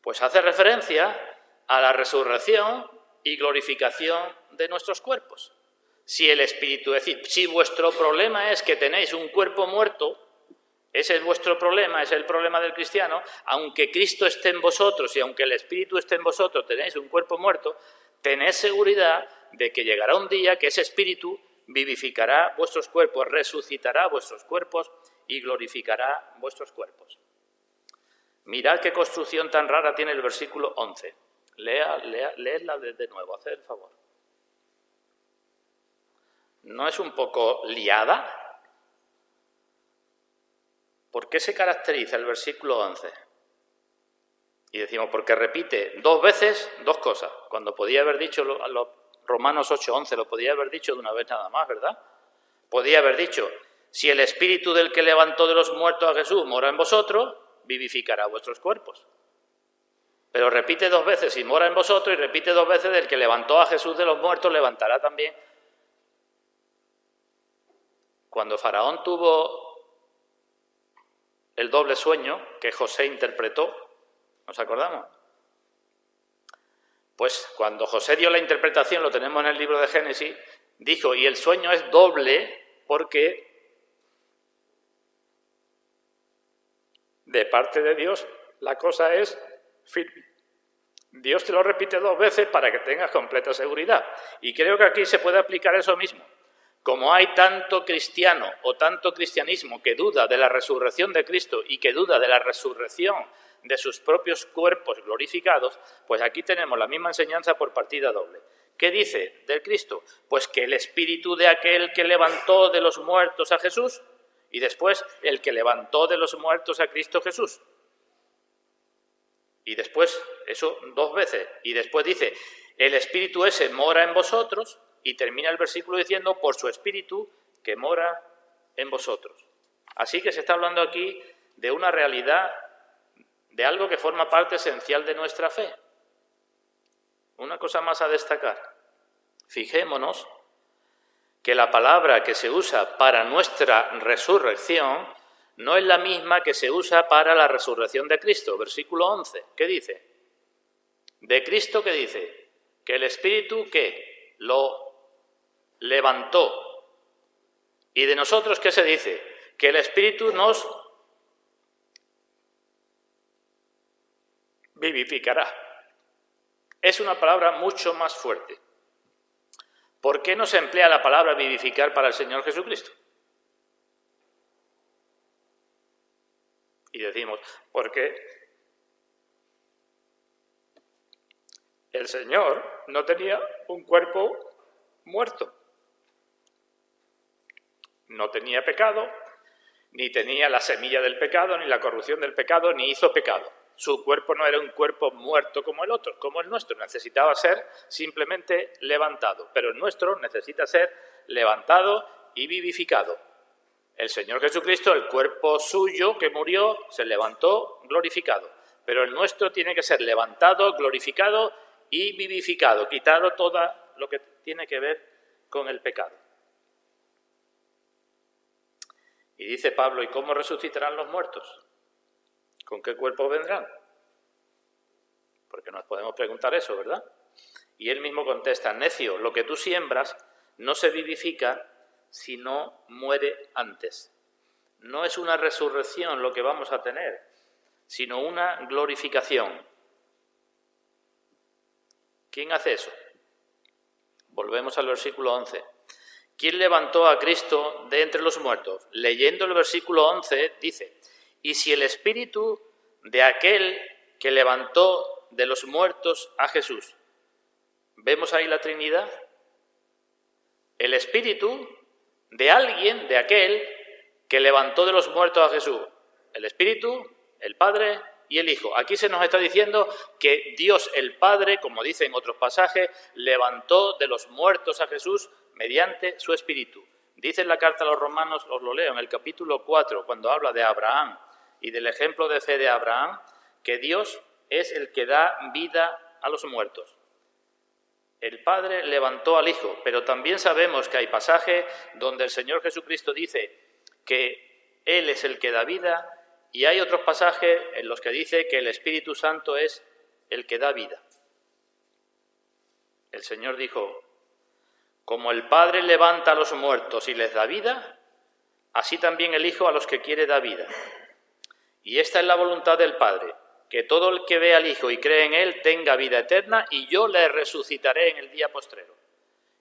Pues hace referencia a la resurrección y glorificación de nuestros cuerpos. Si el Espíritu, es decir, si vuestro problema es que tenéis un cuerpo muerto, ese es vuestro problema, es el problema del cristiano, aunque Cristo esté en vosotros y aunque el Espíritu esté en vosotros, tenéis un cuerpo muerto, tened seguridad de que llegará un día que ese Espíritu vivificará vuestros cuerpos, resucitará vuestros cuerpos y glorificará vuestros cuerpos. Mirad qué construcción tan rara tiene el versículo 11. Leedla de nuevo, haced el favor. ¿No es un poco liada? ¿Por qué se caracteriza el versículo 11? Y decimos, porque repite dos veces dos cosas. Cuando podía haber dicho a los Romanos 8:11, lo podía haber dicho de una vez nada más, ¿verdad? Podía haber dicho, si el Espíritu del que levantó de los muertos a Jesús mora en vosotros, vivificará vuestros cuerpos. Pero repite dos veces, y mora en vosotros, y repite dos veces, del que levantó a Jesús de los muertos, levantará también. Cuando Faraón tuvo el doble sueño que José interpretó, ¿nos acordamos? Pues cuando José dio la interpretación, lo tenemos en el libro de Génesis, dijo, y el sueño es doble porque de parte de Dios la cosa es firme. Dios te lo repite dos veces para que tengas completa seguridad. Y creo que aquí se puede aplicar eso mismo. Como hay tanto cristiano o tanto cristianismo que duda de la resurrección de Cristo y que duda de la resurrección de sus propios cuerpos glorificados, pues aquí tenemos la misma enseñanza por partida doble. ¿Qué dice del Cristo? Pues que el Espíritu de aquel que levantó de los muertos a Jesús y después el que levantó de los muertos a Cristo Jesús. Y después, eso dos veces, y después dice, el Espíritu ese mora en vosotros. Y termina el versículo diciendo, por su Espíritu que mora en vosotros. Así que se está hablando aquí de una realidad, de algo que forma parte esencial de nuestra fe. Una cosa más a destacar. Fijémonos que la palabra que se usa para nuestra resurrección no es la misma que se usa para la resurrección de Cristo. Versículo 11, ¿qué dice? De Cristo, ¿qué dice? Que el Espíritu, ¿qué? Lo levantó. Y de nosotros, ¿qué se dice? Que el Espíritu nos vivificará. Es una palabra mucho más fuerte. ¿Por qué no se emplea la palabra vivificar para el Señor Jesucristo? Y decimos, porque el Señor no tenía un cuerpo muerto. No tenía pecado, ni tenía la semilla del pecado, ni la corrupción del pecado, ni hizo pecado. Su cuerpo no era un cuerpo muerto como el otro, como el nuestro. Necesitaba ser simplemente levantado, pero el nuestro necesita ser levantado y vivificado. El Señor Jesucristo, el cuerpo suyo que murió, se levantó glorificado. Pero el nuestro tiene que ser levantado, glorificado y vivificado, quitado todo lo que tiene que ver con el pecado. Y dice Pablo, ¿y cómo resucitarán los muertos? ¿Con qué cuerpo vendrán? Porque nos podemos preguntar eso, ¿verdad? Y él mismo contesta, necio, lo que tú siembras no se vivifica si no muere antes. No es una resurrección lo que vamos a tener, sino una glorificación. ¿Quién hace eso? Volvemos al versículo 11. ¿Quién levantó a Cristo de entre los muertos? Leyendo el versículo 11 dice, y si el Espíritu de aquel que levantó de los muertos a Jesús. ¿Vemos ahí la Trinidad? El Espíritu de alguien, de aquel que levantó de los muertos a Jesús. El Espíritu, el Padre y el Hijo. Aquí se nos está diciendo que Dios el Padre, como dice en otros pasajes, levantó de los muertos a Jesús mediante su Espíritu. Dice en la carta a los Romanos, os lo leo, en el capítulo 4, cuando habla de Abraham y del ejemplo de fe de Abraham, que Dios es el que da vida a los muertos. El Padre levantó al Hijo, pero también sabemos que hay pasajes donde el Señor Jesucristo dice que Él es el que da vida, y hay otros pasajes en los que dice que el Espíritu Santo es el que da vida. El Señor dijo: como el Padre levanta a los muertos y les da vida, así también el Hijo a los que quiere da vida. Y esta es la voluntad del Padre, que todo el que ve al Hijo y cree en Él tenga vida eterna, y yo le resucitaré en el día postrero.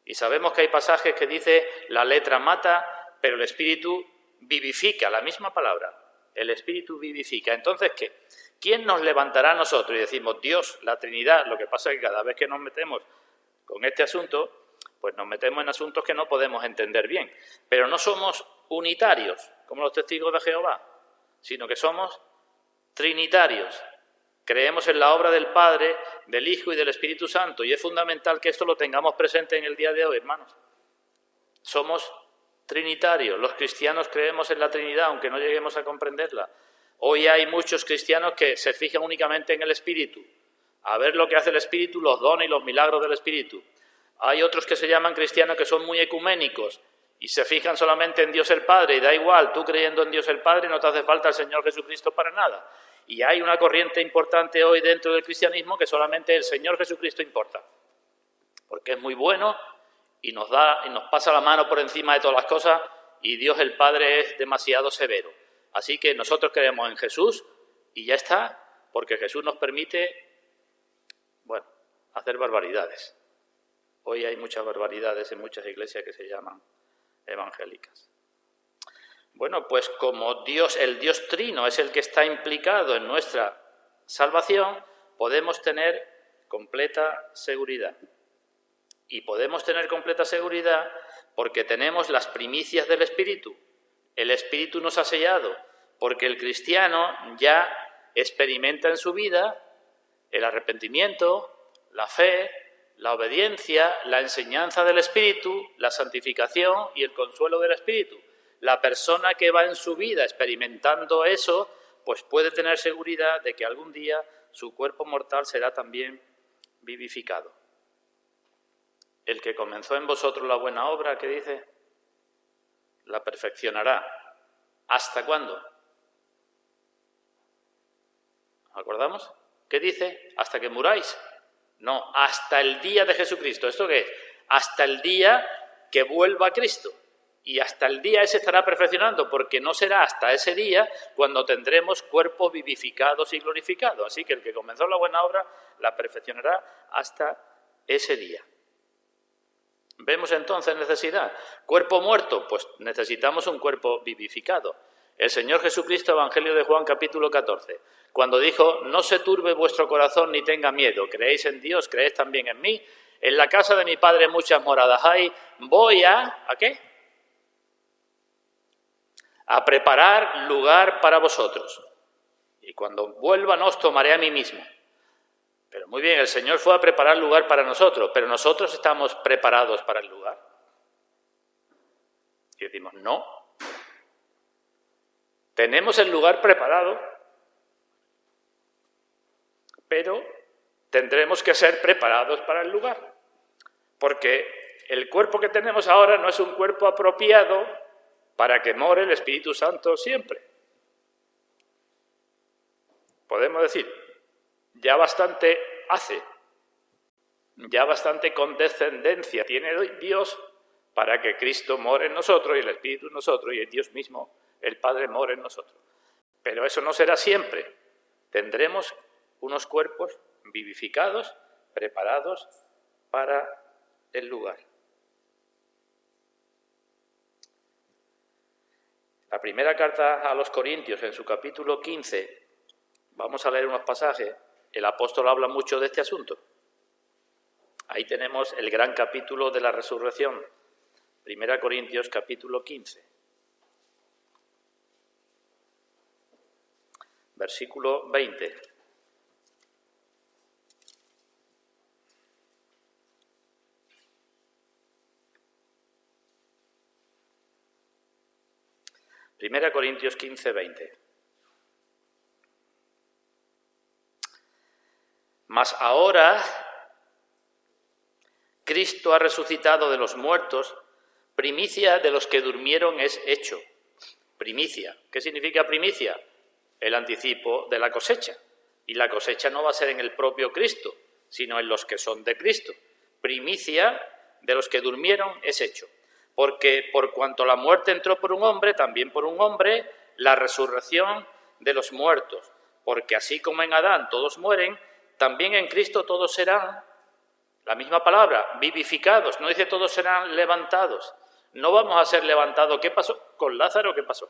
Y sabemos que hay pasajes que dice: la letra mata, pero el Espíritu vivifica, la misma palabra, el Espíritu vivifica. Entonces, ¿qué? ¿Quién nos levantará a nosotros? Y decimos: Dios, la Trinidad. Lo que pasa es que cada vez que nos metemos con este asunto, pues nos metemos en asuntos que no podemos entender bien. Pero no somos unitarios, como los testigos de Jehová, sino que somos trinitarios. Creemos en la obra del Padre, del Hijo y del Espíritu Santo, y es fundamental que esto lo tengamos presente en el día de hoy, hermanos. Somos trinitarios. Los cristianos creemos en la Trinidad, aunque no lleguemos a comprenderla. Hoy hay muchos cristianos que se fijan únicamente en el Espíritu, a ver lo que hace el Espíritu, los dones y los milagros del Espíritu. Hay otros que se llaman cristianos que son muy ecuménicos y se fijan solamente en Dios el Padre, y da igual, tú creyendo en Dios el Padre no te hace falta el Señor Jesucristo para nada. Y hay una corriente importante hoy dentro del cristianismo que solamente el Señor Jesucristo importa, porque es muy bueno y nos pasa la mano por encima de todas las cosas, y Dios el Padre es demasiado severo. Así que nosotros creemos en Jesús y ya está, porque Jesús nos permite, hacer barbaridades. Hoy hay muchas barbaridades en muchas iglesias que se llaman evangélicas. Bueno, pues como Dios, el Dios Trino, es el que está implicado en nuestra salvación, podemos tener completa seguridad. Y podemos tener completa seguridad porque tenemos las primicias del Espíritu. El Espíritu nos ha sellado, porque el cristiano ya experimenta en su vida el arrepentimiento, la fe, la obediencia, la enseñanza del Espíritu, la santificación y el consuelo del Espíritu. La persona que va en su vida experimentando eso, pues puede tener seguridad de que algún día su cuerpo mortal será también vivificado. El que comenzó en vosotros la buena obra, ¿qué dice? La perfeccionará. ¿Hasta cuándo? ¿Nos acordamos? ¿Qué dice? ¿Hasta que muráis? No, hasta el día de Jesucristo. ¿Esto qué es? Hasta el día que vuelva Cristo. Y hasta el día ese estará perfeccionando, porque no será hasta ese día cuando tendremos cuerpos vivificados y glorificados. Así que el que comenzó la buena obra la perfeccionará hasta ese día. Vemos entonces necesidad. Cuerpo muerto, pues necesitamos un cuerpo vivificado. El Señor Jesucristo, Evangelio de Juan, capítulo 14, cuando dijo: no se turbe vuestro corazón ni tenga miedo, creéis en Dios, creéis también en mí. En la casa de mi Padre muchas moradas hay. Voy ¿a qué? A preparar lugar para vosotros. Y cuando vuelva os tomaré a mí mismo. Pero muy bien, el Señor fue a preparar lugar para nosotros, pero nosotros estamos preparados para el lugar. Y decimos: no. Tenemos el lugar preparado, pero tendremos que ser preparados para el lugar. Porque el cuerpo que tenemos ahora no es un cuerpo apropiado para que more el Espíritu Santo siempre. Podemos decir, ya bastante hace, ya bastante condescendencia tiene Dios para que Cristo more en nosotros y el Espíritu en nosotros y el Dios mismo, el Padre, more en nosotros. Pero eso no será siempre. Tendremos unos cuerpos vivificados, preparados para el lugar. La primera carta a los Corintios, en su capítulo 15, vamos a leer unos pasajes. El apóstol habla mucho de este asunto. Ahí tenemos el gran capítulo de la resurrección. 1 Corintios, capítulo 15. Versículo 20. Primera Corintios 15, 20. Mas ahora Cristo ha resucitado de los muertos, primicia de los que durmieron es hecho. Primicia. ¿Qué significa primicia? El anticipo de la cosecha. Y la cosecha no va a ser en el propio Cristo, sino en los que son de Cristo. Primicia de los que durmieron es hecho. Porque por cuanto la muerte entró por un hombre, también por un hombre, la resurrección de los muertos. Porque así como en Adán todos mueren, también en Cristo todos serán, la misma palabra, vivificados. No dice todos serán levantados. No vamos a ser levantados. ¿Qué pasó con Lázaro? ¿Qué pasó?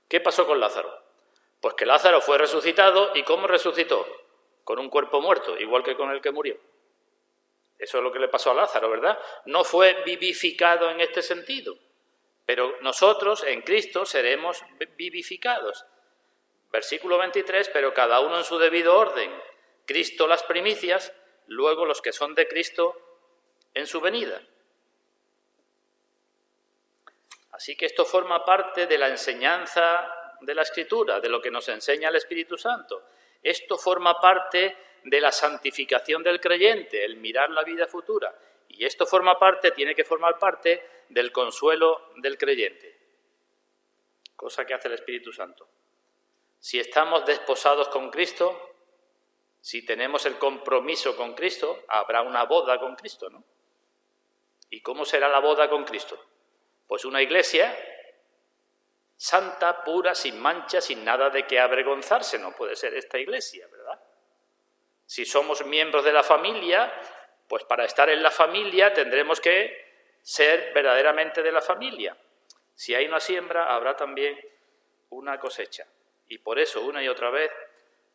¿Qué pasó con Lázaro? Pues que Lázaro fue resucitado. ¿Y cómo resucitó? Con un cuerpo muerto, igual que con el que murió. Eso es lo que le pasó a Lázaro, ¿verdad? No fue vivificado en este sentido. Pero nosotros, en Cristo, seremos vivificados. Versículo 23, pero cada uno en su debido orden. Cristo las primicias, luego los que son de Cristo en su venida. Así que esto forma parte de la enseñanza de la Escritura, de lo que nos enseña el Espíritu Santo. Esto forma parte de la santificación del creyente, el mirar la vida futura. Y esto tiene que formar parte del consuelo del creyente, cosa que hace el Espíritu Santo. Si estamos desposados con Cristo, si tenemos el compromiso con Cristo, habrá una boda con Cristo, ¿no? ¿Y cómo será la boda con Cristo? Pues una iglesia santa, pura, sin mancha, sin nada de que avergonzarse. No puede ser esta iglesia, ¿verdad? Si somos miembros de la familia, pues para estar en la familia tendremos que ser verdaderamente de la familia. Si hay una siembra, habrá también una cosecha. Y por eso, una y otra vez,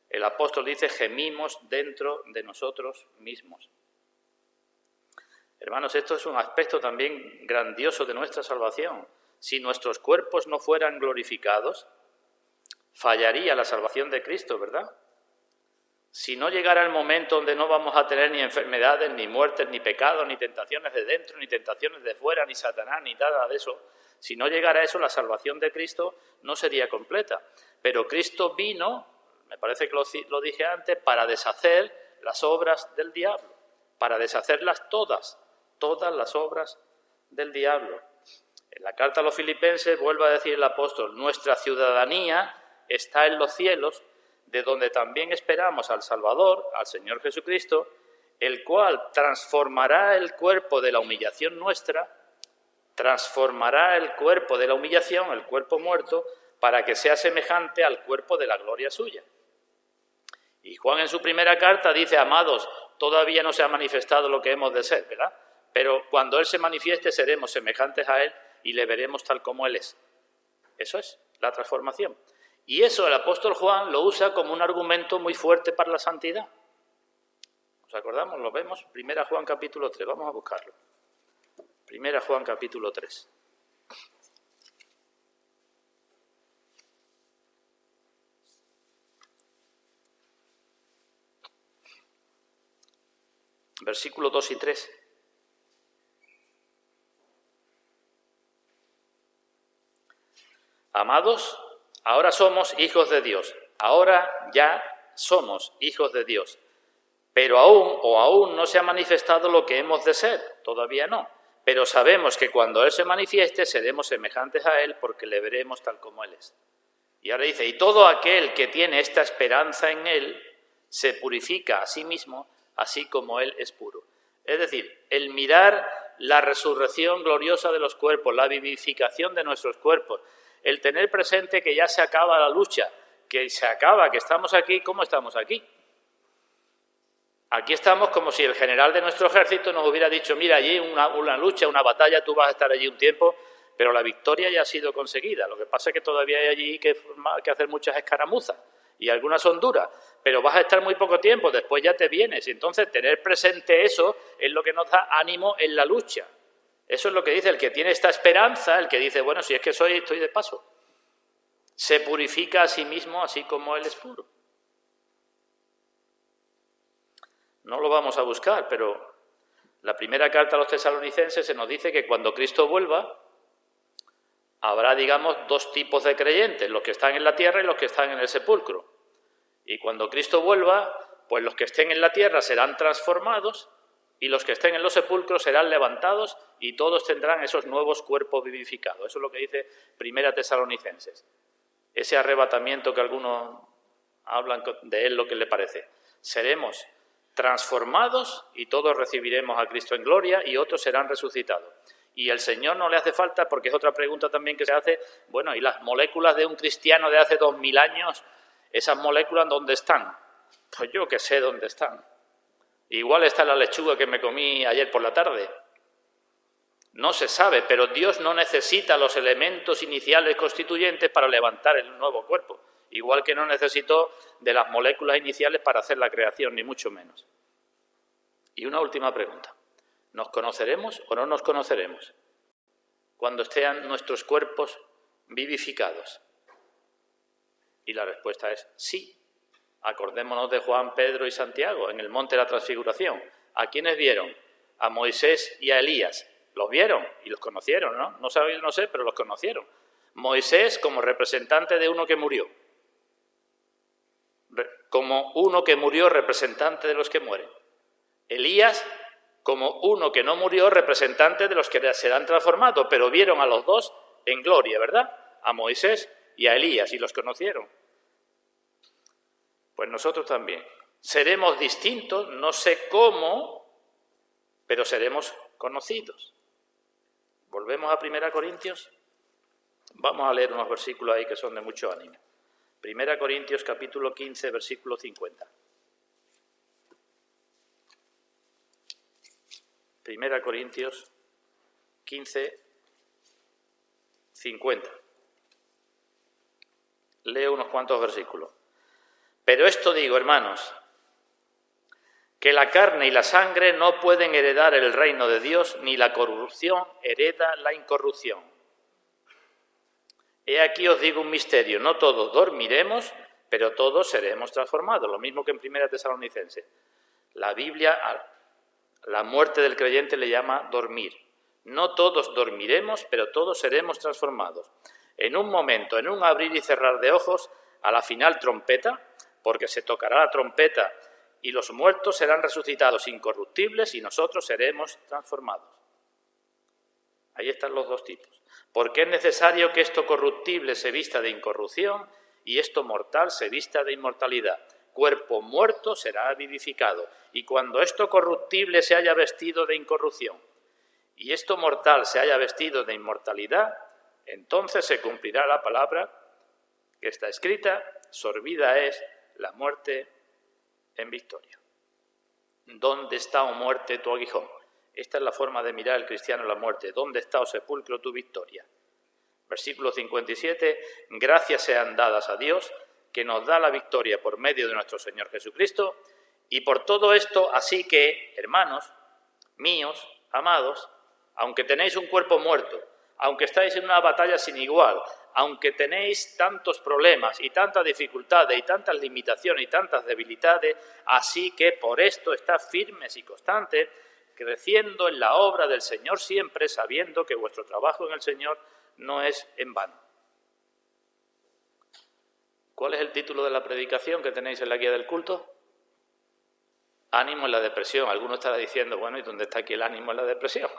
el apóstol dice, gemimos dentro de nosotros mismos. Hermanos, esto es un aspecto también grandioso de nuestra salvación. Si nuestros cuerpos no fueran glorificados, fallaría la salvación de Cristo, ¿verdad? Si no llegara el momento donde no vamos a tener ni enfermedades, ni muertes, ni pecados, ni tentaciones de dentro, ni tentaciones de fuera, ni Satanás, ni nada de eso, si no llegara eso, la salvación de Cristo no sería completa. Pero Cristo vino, me parece que lo dije antes, para deshacer las obras del diablo, para deshacerlas todas las obras del diablo. En la carta a los Filipenses vuelve a decir el apóstol, nuestra ciudadanía está en los cielos, de donde también esperamos al Salvador, al Señor Jesucristo, el cual transformará el cuerpo de la humillación nuestra, transformará el cuerpo de la humillación, el cuerpo muerto, para que sea semejante al cuerpo de la gloria suya. Y Juan en su primera carta dice, amados, todavía no se ha manifestado lo que hemos de ser, ¿verdad? Pero cuando Él se manifieste seremos semejantes a Él y le veremos tal como Él es. Eso es la transformación. Y eso el apóstol Juan lo usa como un argumento muy fuerte para la santidad. ¿Nos acordamos? Lo vemos. 1 Juan capítulo 3. Vamos a buscarlo. 1 Juan capítulo 3. Versículos 2 y 3. Amados, ahora somos hijos de Dios. Ahora ya somos hijos de Dios. Pero aún no se ha manifestado lo que hemos de ser. Todavía no. Pero sabemos que cuando Él se manifieste seremos semejantes a Él porque le veremos tal como Él es. Y ahora dice, y todo aquel que tiene esta esperanza en Él se purifica a sí mismo, así como Él es puro. Es decir, el mirar la resurrección gloriosa de los cuerpos, la vivificación de nuestros cuerpos, el tener presente que ya se acaba la lucha, que se acaba, que estamos aquí, ¿cómo estamos aquí? Aquí estamos como si el general de nuestro ejército nos hubiera dicho, mira, allí una lucha, una batalla, tú vas a estar allí un tiempo, pero la victoria ya ha sido conseguida. Lo que pasa es que todavía hay allí que hacer muchas escaramuzas y algunas son duras, pero vas a estar muy poco tiempo, después ya te vienes. Y entonces tener presente eso es lo que nos da ánimo en la lucha. Eso es lo que dice el que tiene esta esperanza, el que dice, bueno, si es que estoy de paso. Se purifica a sí mismo así como Él es puro. No lo vamos a buscar, pero la primera carta a los tesalonicenses se nos dice que cuando Cristo vuelva, habrá, digamos, dos tipos de creyentes, los que están en la tierra y los que están en el sepulcro. Y cuando Cristo vuelva, pues los que estén en la tierra serán transformados y los que estén en los sepulcros serán levantados y todos tendrán esos nuevos cuerpos vivificados. Eso es lo que dice Primera Tesalonicenses. Ese arrebatamiento que algunos hablan de él, lo que le parece. Seremos transformados y todos recibiremos a Cristo en gloria y otros serán resucitados. Y el Señor no le hace falta, porque es otra pregunta también que se hace, bueno, ¿y las moléculas de un cristiano de hace 2000 años, esas moléculas dónde están? Pues yo que sé dónde están. Igual está la lechuga que me comí ayer por la tarde. No se sabe, pero Dios no necesita los elementos iniciales constituyentes para levantar el nuevo cuerpo. Igual que no necesitó de las moléculas iniciales para hacer la creación, ni mucho menos. Y una última pregunta. ¿Nos conoceremos o no nos conoceremos cuando estén nuestros cuerpos vivificados? Y la respuesta es sí. Acordémonos de Juan, Pedro y Santiago en el monte de la Transfiguración. ¿A quiénes vieron? A Moisés y a Elías. Los vieron y los conocieron, ¿no? No sabéis, no sé, pero los conocieron. Moisés como representante de uno que murió. Como uno que murió, representante de los que mueren. Elías como uno que no murió, representante de los que serán transformados, pero vieron a los dos en gloria, ¿verdad? A Moisés y a Elías, y los conocieron. Pues nosotros también. Seremos distintos, no sé cómo, pero seremos conocidos. Volvemos a 1 Corintios. Vamos a leer unos versículos ahí que son de mucho ánimo. 1 Corintios capítulo 15, versículo 50. 1 Corintios 15, 50. Leo unos cuantos versículos. Pero esto digo, hermanos, que la carne y la sangre no pueden heredar el reino de Dios, ni la corrupción hereda la incorrupción. He aquí os digo un misterio, no todos dormiremos, pero todos seremos transformados, lo mismo que en 1 Tesalonicenses. La Biblia, la muerte del creyente le llama dormir. No todos dormiremos, pero todos seremos transformados. En un momento, en un abrir y cerrar de ojos, a la final trompeta, porque se tocará la trompeta y los muertos serán resucitados incorruptibles y nosotros seremos transformados. Ahí están los dos tipos. Porque es necesario que esto corruptible se vista de incorrupción y esto mortal se vista de inmortalidad. Cuerpo muerto será vivificado. Y cuando esto corruptible se haya vestido de incorrupción y esto mortal se haya vestido de inmortalidad, entonces se cumplirá la palabra que está escrita: sorbida es la muerte en victoria. ¿Dónde está, oh muerte, tu aguijón? Esta es la forma de mirar el cristiano a la muerte. ¿Dónde está, oh sepulcro, tu victoria? Versículo 57. Gracias sean dadas a Dios, que nos da la victoria por medio de nuestro Señor Jesucristo. Y por todo esto, así que, hermanos míos, amados, aunque tenéis un cuerpo muerto, aunque estáis en una batalla sin igual, aunque tenéis tantos problemas y tantas dificultades y tantas limitaciones y tantas debilidades, así que por esto estad firmes y constantes, creciendo en la obra del Señor siempre, sabiendo que vuestro trabajo en el Señor no es en vano. ¿Cuál es el título de la predicación que tenéis en la guía del culto? Ánimo en la depresión. Alguno estará diciendo, bueno, ¿y dónde está aquí el ánimo en la depresión?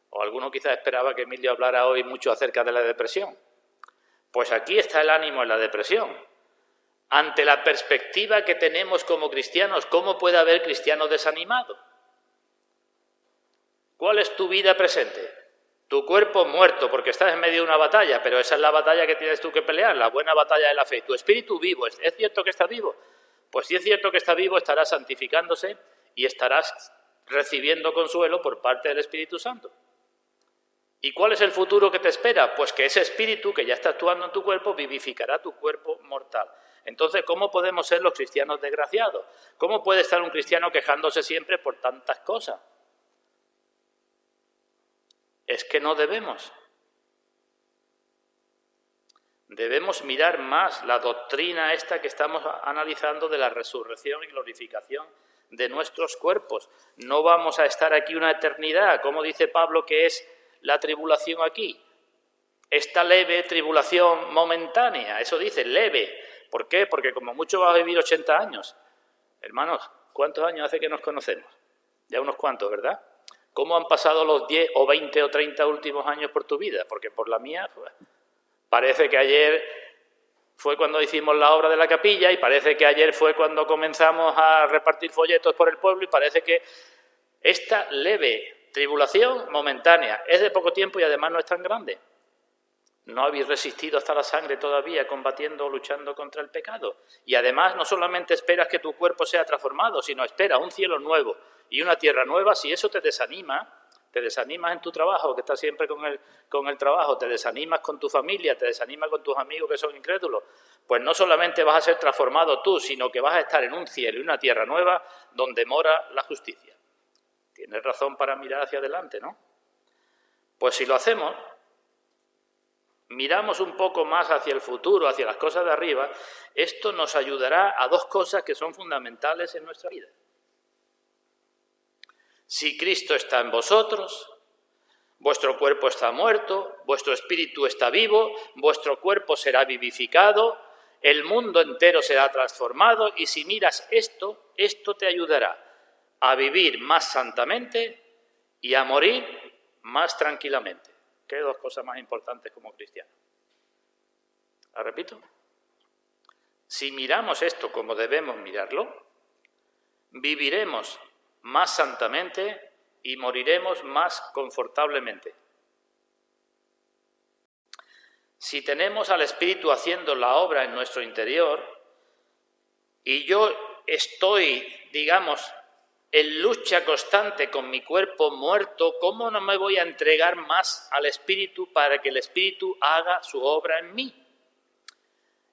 O alguno quizás esperaba que Emilio hablara hoy mucho acerca de la depresión. Pues aquí está el ánimo en la depresión. Ante la perspectiva que tenemos como cristianos, ¿cómo puede haber cristianos desanimados? ¿Cuál es tu vida presente? Tu cuerpo muerto porque estás en medio de una batalla, pero esa es la batalla que tienes tú que pelear, la buena batalla de la fe. Tu espíritu vivo, ¿es cierto que está vivo? Pues si es cierto que está vivo, estarás santificándose y estarás recibiendo consuelo por parte del Espíritu Santo. ¿Y cuál es el futuro que te espera? Pues que ese espíritu que ya está actuando en tu cuerpo vivificará tu cuerpo mortal. Entonces, ¿cómo podemos ser los cristianos desgraciados? ¿Cómo puede estar un cristiano quejándose siempre por tantas cosas? Es que no debemos. Debemos mirar más la doctrina esta que estamos analizando de la resurrección y glorificación de nuestros cuerpos. No vamos a estar aquí una eternidad, como dice Pablo que es la tribulación aquí. Esta leve tribulación momentánea, eso dice, leve, ¿Por qué? Porque como mucho vas a vivir 80 años. Hermanos, ¿cuántos años hace que nos conocemos? Ya unos cuantos, ¿verdad? ¿Cómo han pasado los 10 o 20 o 30 últimos años por tu vida? Porque por la mía, pues, parece que ayer fue cuando hicimos la obra de la capilla y parece que ayer fue cuando comenzamos a repartir folletos por el pueblo y parece que esta leve tribulación momentánea es de poco tiempo y además no es tan grande. No habéis resistido hasta la sangre todavía combatiendo o luchando contra el pecado. Y además no solamente esperas que tu cuerpo sea transformado, sino esperas un cielo nuevo y una tierra nueva. Si eso te desanimas en tu trabajo, que estás siempre con el trabajo, te desanimas con tu familia, te desanimas con tus amigos que son incrédulos, pues no solamente vas a ser transformado tú, sino que vas a estar en un cielo y una tierra nueva donde mora la justicia. Tienes razón para mirar hacia adelante, ¿no? Pues si lo hacemos, miramos un poco más hacia el futuro, hacia las cosas de arriba, esto nos ayudará a dos cosas que son fundamentales en nuestra vida. Si Cristo está en vosotros, vuestro cuerpo está muerto, vuestro espíritu está vivo, vuestro cuerpo será vivificado, el mundo entero será transformado y si miras esto te ayudará a vivir más santamente y a morir más tranquilamente. ¿Qué dos cosas más importantes como cristianos? ¿La repito? Si miramos esto como debemos mirarlo, viviremos más santamente y moriremos más confortablemente. Si tenemos al Espíritu haciendo la obra en nuestro interior y yo estoy, digamos, en lucha constante con mi cuerpo muerto, ¿cómo no me voy a entregar más al Espíritu para que el Espíritu haga su obra en mí?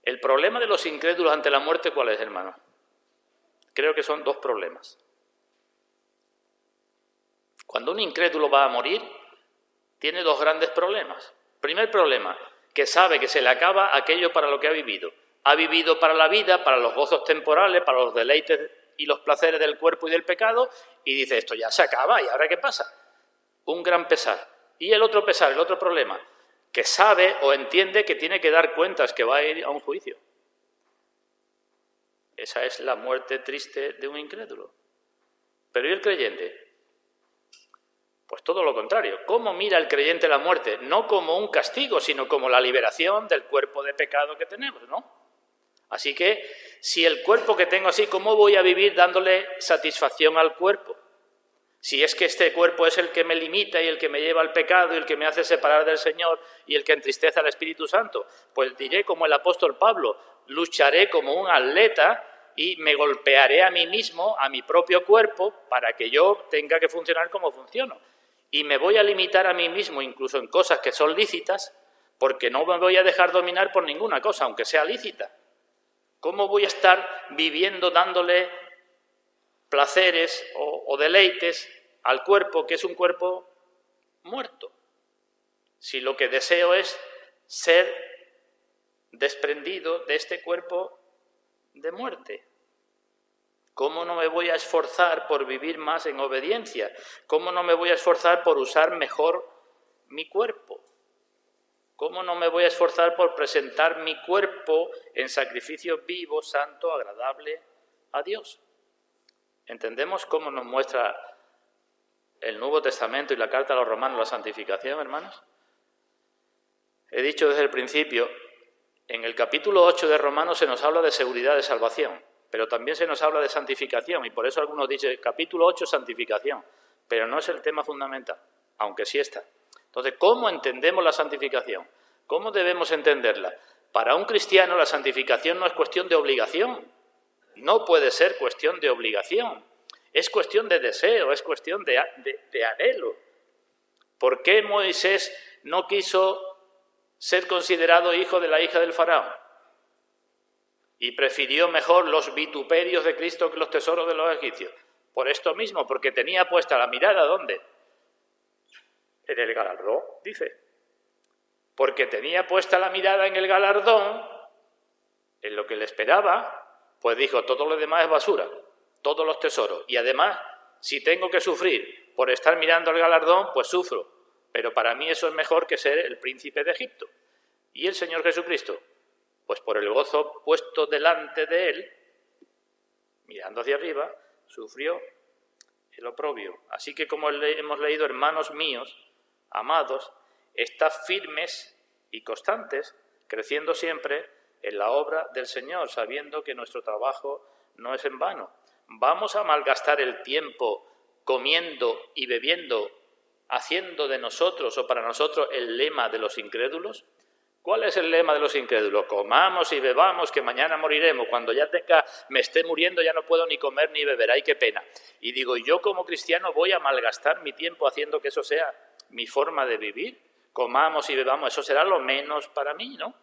El problema de los incrédulos ante la muerte, ¿cuál es, hermano? Creo que son dos problemas. Cuando un incrédulo va a morir, tiene dos grandes problemas. Primer problema, que sabe que se le acaba aquello para lo que ha vivido. Ha vivido para la vida, para los gozos temporales, para los deleites y los placeres del cuerpo y del pecado, y dice, esto ya se acaba, ¿y ahora qué pasa? Un gran pesar. Y el otro pesar, el otro problema, que sabe o entiende que tiene que dar cuentas, que va a ir a un juicio. Esa es la muerte triste de un incrédulo. Pero ¿y el creyente? Pues todo lo contrario. ¿Cómo mira el creyente la muerte? No como un castigo, sino como la liberación del cuerpo de pecado que tenemos, ¿no? Así que, si el cuerpo que tengo así, ¿cómo voy a vivir dándole satisfacción al cuerpo? Si es que este cuerpo es el que me limita y el que me lleva al pecado y el que me hace separar del Señor y el que entristece al Espíritu Santo, pues diré como el apóstol Pablo, lucharé como un atleta y me golpearé a mí mismo, a mi propio cuerpo, para que yo tenga que funcionar como funciono. Y me voy a limitar a mí mismo, incluso en cosas que son lícitas, porque no me voy a dejar dominar por ninguna cosa, aunque sea lícita. ¿Cómo voy a estar viviendo dándole placeres o deleites al cuerpo, que es un cuerpo muerto? Si lo que deseo es ser desprendido de este cuerpo de muerte. ¿Cómo no me voy a esforzar por vivir más en obediencia? ¿Cómo no me voy a esforzar por usar mejor mi cuerpo? ¿Cómo no me voy a esforzar por presentar mi cuerpo en sacrificio vivo, santo, agradable a Dios? ¿Entendemos cómo nos muestra el Nuevo Testamento y la carta a los Romanos la santificación, hermanos? He dicho desde el principio, en el capítulo 8 de Romanos se nos habla de seguridad de salvación, pero también se nos habla de santificación, y por eso algunos dicen, capítulo 8, santificación, pero no es el tema fundamental, aunque sí está. Entonces, ¿cómo entendemos la santificación? ¿Cómo debemos entenderla? Para un cristiano la santificación no es cuestión de obligación, no puede ser cuestión de obligación, es cuestión de deseo, es cuestión de anhelo. ¿Por qué Moisés no quiso ser considerado hijo de la hija del faraón? Y prefirió mejor los vituperios de Cristo que los tesoros de los egipcios. Por esto mismo, porque tenía puesta la mirada, ¿dónde? En el galardón, dice. Porque tenía puesta la mirada en el galardón, en lo que le esperaba, pues dijo, todo lo demás es basura, todos los tesoros. Y además, si tengo que sufrir por estar mirando el galardón, pues sufro. Pero para mí eso es mejor que ser el príncipe de Egipto. Y el Señor Jesucristo, Pues por el gozo puesto delante de él, mirando hacia arriba, sufrió el oprobio. Así que, como hemos leído, hermanos míos, amados, estad firmes y constantes, creciendo siempre en la obra del Señor, sabiendo que nuestro trabajo no es en vano. ¿Vamos a malgastar el tiempo comiendo y bebiendo, haciendo de nosotros o para nosotros el lema de los incrédulos? ¿Cuál es el lema de los incrédulos? Comamos y bebamos, que mañana moriremos. Cuando ya me esté muriendo ya no puedo ni comer ni beber. ¡Ay, qué pena! Y digo, yo como cristiano voy a malgastar mi tiempo haciendo que eso sea mi forma de vivir. Comamos y bebamos, eso será lo menos para mí, ¿no?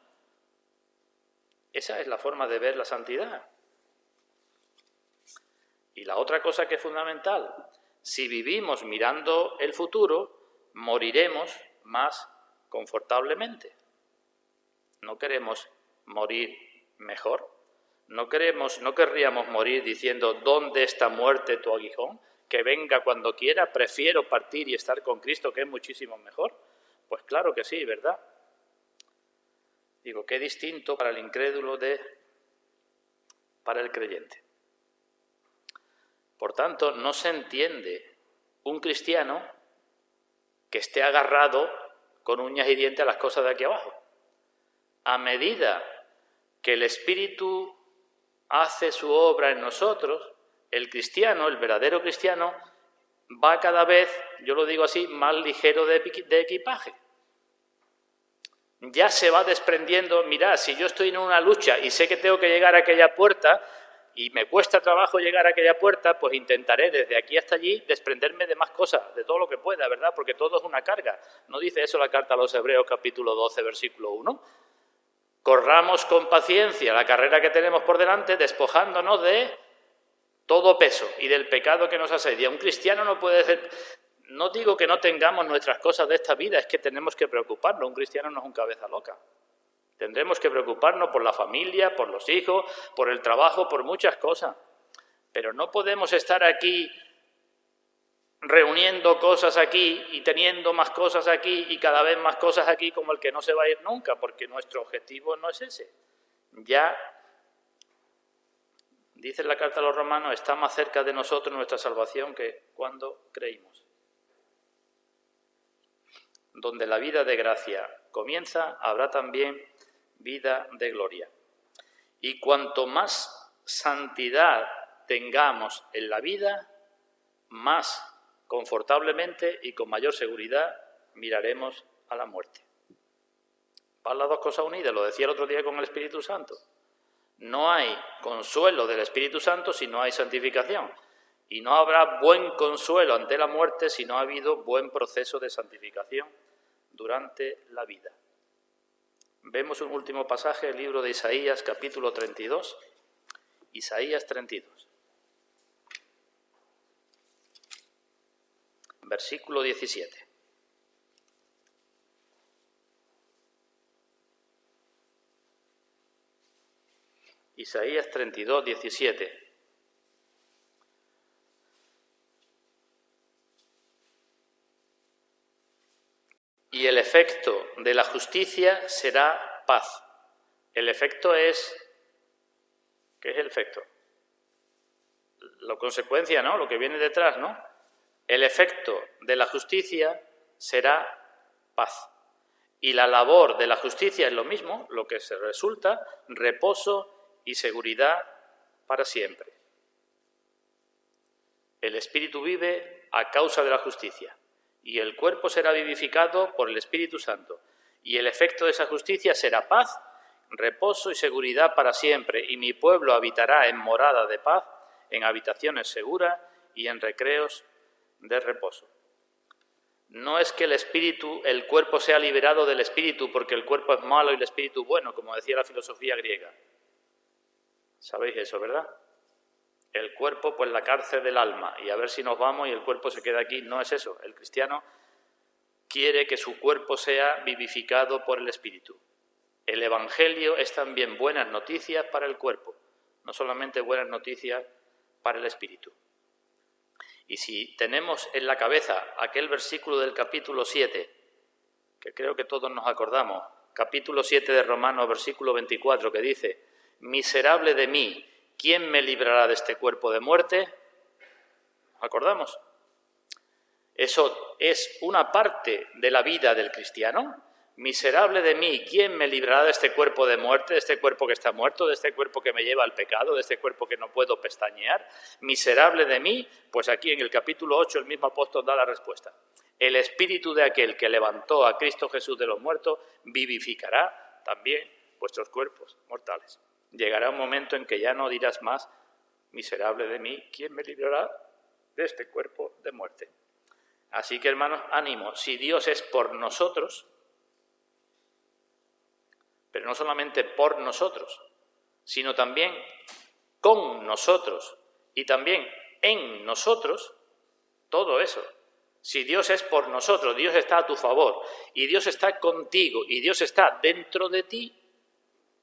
Esa es la forma de ver la santidad. Y la otra cosa que es fundamental, si vivimos mirando el futuro, moriremos más confortablemente. ¿No queremos morir mejor? ¿No querríamos morir diciendo, ¿dónde está muerte tu aguijón? Que venga cuando quiera, prefiero partir y estar con Cristo, que es muchísimo mejor. Pues claro que sí, ¿verdad? Digo, qué distinto para el incrédulo para el creyente. Por tanto, no se entiende un cristiano que esté agarrado con uñas y dientes a las cosas de aquí abajo. A medida que el Espíritu hace su obra en nosotros, el cristiano, el verdadero cristiano, va cada vez, yo lo digo así, más ligero de equipaje. Ya se va desprendiendo, mirad, si yo estoy en una lucha y sé que tengo que llegar a aquella puerta y me cuesta trabajo llegar a aquella puerta, pues intentaré desde aquí hasta allí desprenderme de más cosas, de todo lo que pueda, ¿verdad? Porque todo es una carga. ¿No dice eso la carta a los Hebreos, capítulo 12, versículo 1? Corramos con paciencia la carrera que tenemos por delante, despojándonos de todo peso y del pecado que nos asedia. Un cristiano no puede ser... No digo que no tengamos nuestras cosas de esta vida, es que tenemos que preocuparnos. Un cristiano no es un cabeza loca. Tendremos que preocuparnos por la familia, por los hijos, por el trabajo, por muchas cosas. Pero no podemos estar aquí reuniendo cosas aquí y teniendo más cosas aquí y cada vez más cosas aquí como el que no se va a ir nunca, porque nuestro objetivo no es ese. Ya, dice la carta a los Romanos, está más cerca de nosotros nuestra salvación que cuando creímos. Donde la vida de gracia comienza, habrá también vida de gloria. Y cuanto más santidad tengamos en la vida, más confortablemente y con mayor seguridad miraremos a la muerte. Van las dos cosas unidas, lo decía el otro día con el Espíritu Santo. No hay consuelo del Espíritu Santo si no hay santificación. Y no habrá buen consuelo ante la muerte si no ha habido buen proceso de santificación durante la vida. Vemos un último pasaje, el libro de Isaías, capítulo 32. Isaías 32. Versículo 17. Isaías 32, 17. Y el efecto de la justicia será paz. El efecto es... ¿Qué es el efecto? La consecuencia, ¿no? Lo que viene detrás, ¿no? El efecto de la justicia será paz. Y la labor de la justicia es lo mismo, lo que se resulta, reposo y seguridad para siempre. El espíritu vive a causa de la justicia y el cuerpo será vivificado por el Espíritu Santo. Y el efecto de esa justicia será paz, reposo y seguridad para siempre. Y mi pueblo habitará en morada de paz, en habitaciones seguras y en recreos de reposo. No es que el cuerpo sea liberado del espíritu porque el cuerpo es malo y el espíritu bueno, como decía la filosofía griega. ¿Sabéis eso, verdad? El cuerpo, pues la cárcel del alma, y a ver si nos vamos y el cuerpo se queda aquí. No es eso. El cristiano quiere que su cuerpo sea vivificado por el espíritu. El Evangelio es también buenas noticias para el cuerpo, no solamente buenas noticias para el espíritu. Y si tenemos en la cabeza aquel versículo del capítulo 7, que creo que todos nos acordamos, capítulo 7 de Romanos, versículo 24, que dice: «Miserable de mí, ¿quién me librará de este cuerpo de muerte?». ¿Acordamos? Eso es una parte de la vida del cristiano. Miserable de mí, ¿quién me librará de este cuerpo de muerte, de este cuerpo que está muerto, de este cuerpo que me lleva al pecado, de este cuerpo que no puedo pestañear? Miserable de mí, pues aquí en el capítulo 8 el mismo apóstol da la respuesta. El espíritu de aquel que levantó a Cristo Jesús de los muertos vivificará también vuestros cuerpos mortales. Llegará un momento en que ya no dirás más: miserable de mí, ¿quién me librará de este cuerpo de muerte? Así que, hermanos, ánimo. Si Dios es por nosotros, pero no solamente por nosotros, sino también con nosotros y también en nosotros, todo eso. Si Dios es por nosotros, Dios está a tu favor y Dios está contigo y Dios está dentro de ti,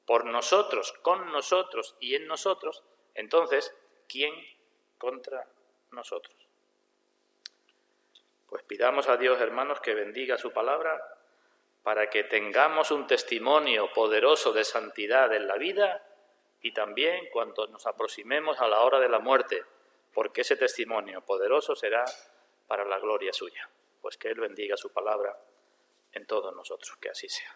por nosotros, con nosotros y en nosotros, entonces, ¿quién contra nosotros? Pues pidamos a Dios, hermanos, que bendiga su palabra para que tengamos un testimonio poderoso de santidad en la vida y también cuando nos aproximemos a la hora de la muerte, porque ese testimonio poderoso será para la gloria suya. Pues que Él bendiga su palabra en todos nosotros, que así sea.